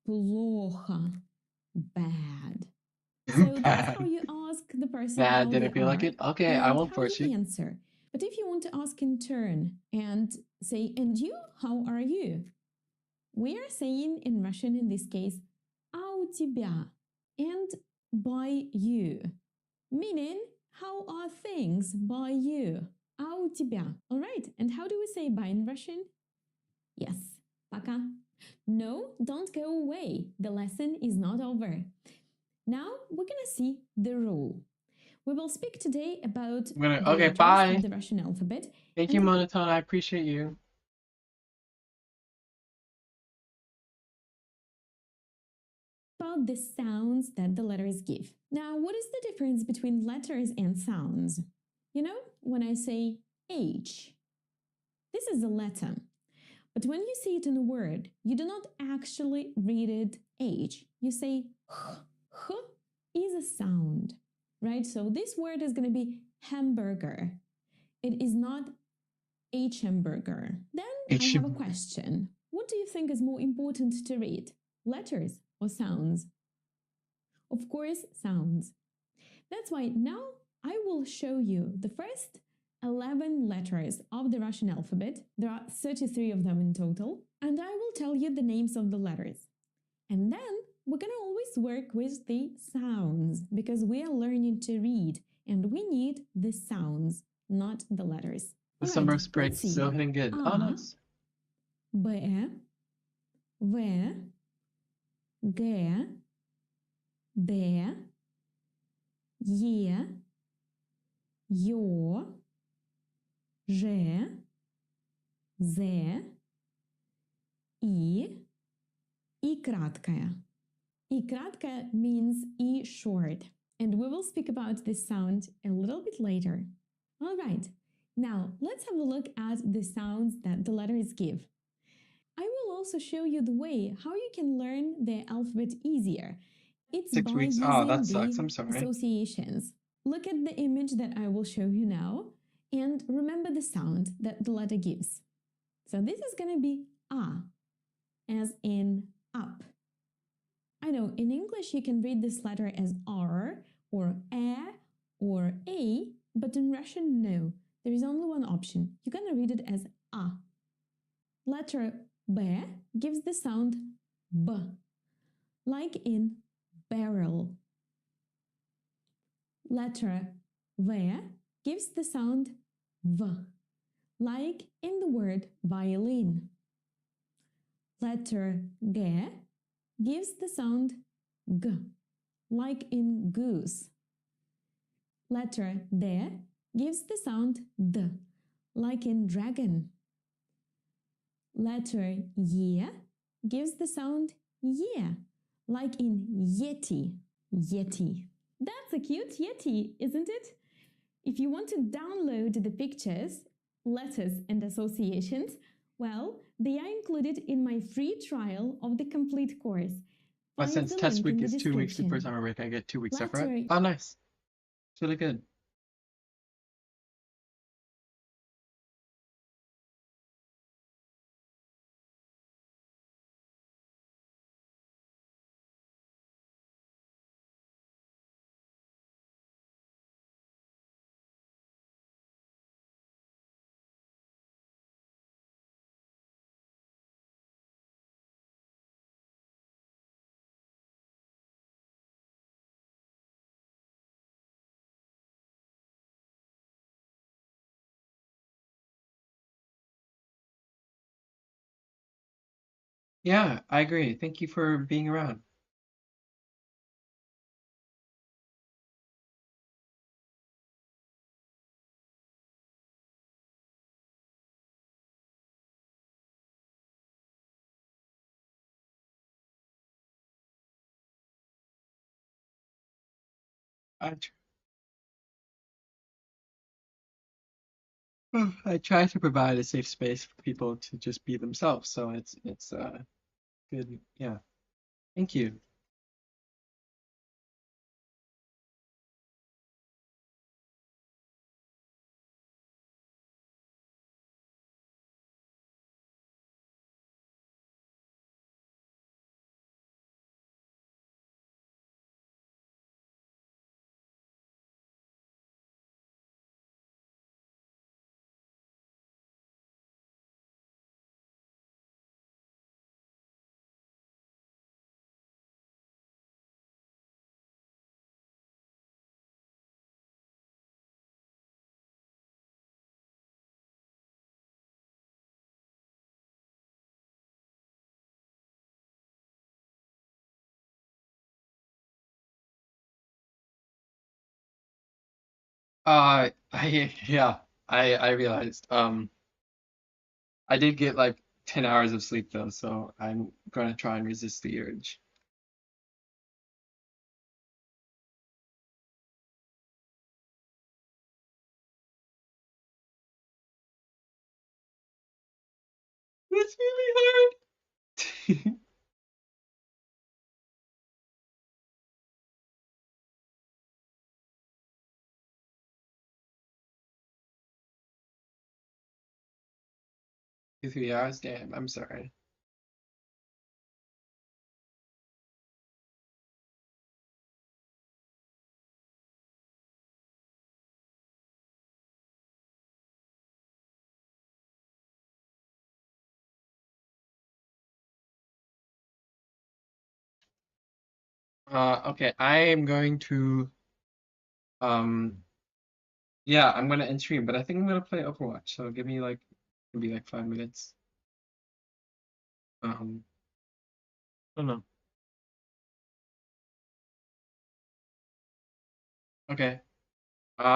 Плохо. Bad. So that's how Bad. you ask the person Bad. how they Didn't feel like are it. Okay, I and won't how you force you. answer. But if you want to ask in turn and say, and you, how are you? We are saying in Russian in this case, а у тебя, and by you, meaning how are things by you? А у тебя. All right, and how do we say bye in Russian? Yes, пока. No, don't go away. The lesson is not over. Now we're gonna see the rule. We will speak today about I'm gonna. the Okay, letters bye. of the Russian alphabet Thank you, and Monotone. I appreciate you. about the sounds that the letters give. Now, what is the difference between letters and sounds? You know, when I say H, this is a letter. But when you see it in a word, you do not actually read it H. You say H. H is a sound, right? So this word is going to be hamburger. It is not H hamburger. Then I H. have a question. What do you think is more important to read? Letters or sounds? Of course, sounds. That's why now I will show you the first 11 letters of the Russian alphabet. There are 33 of them in total. And I will tell you the names of the letters. And then we're going to always work with the sounds because we are learning to read and we need the sounds, not the letters. The All summer right, of spring let's is still see. hitting good. Oh, A, nice. B, V, G, D, Е, Ё, Ж, З, И краткая. И краткая means E short, and we will speak about this sound a little bit later. All right, now let's have a look at the sounds that the letters give. I will also show you the way how you can learn the alphabet easier. It's 6 weeks. by Oh, using that sucks. the I'm sorry. associations. Look at the image that I will show you now and remember the sound that the letter gives. So this is going to be A, as in up. I know in English you can read this letter as R or A or A, but in Russian, no. There is only one option. You're going to read it as A. Letter B gives the sound B, like in barrel. Letter V gives the sound V, like in the word violin. Letter G gives the sound G, like in goose. Letter D gives the sound D, like in dragon. Letter Y gives the sound Y, like in yeti. Yeti. That's a cute yeti, isn't it? If you want to download the pictures, letters, and associations, well, they are included in my free trial of the complete course. But Find since the test link in week the is 2 weeks before description. summer break, I get 2 weeks off, right? Letter Oh, nice. It's really good. Yeah, I agree. Thank you for being around. I tr- I try to provide a safe space for people to just be themselves, so it's good. Yeah. Thank you. Yeah, I realized. I did get like 10 hours of sleep though, so I'm gonna try and resist the urge. It's really hard. 3 hours? Damn, I'm sorry. Okay, I am going to um yeah, I'm gonna end stream, but I think I'm gonna play Overwatch, so give me like maybe like 5 minutes. Um, I don't know. Okay. Um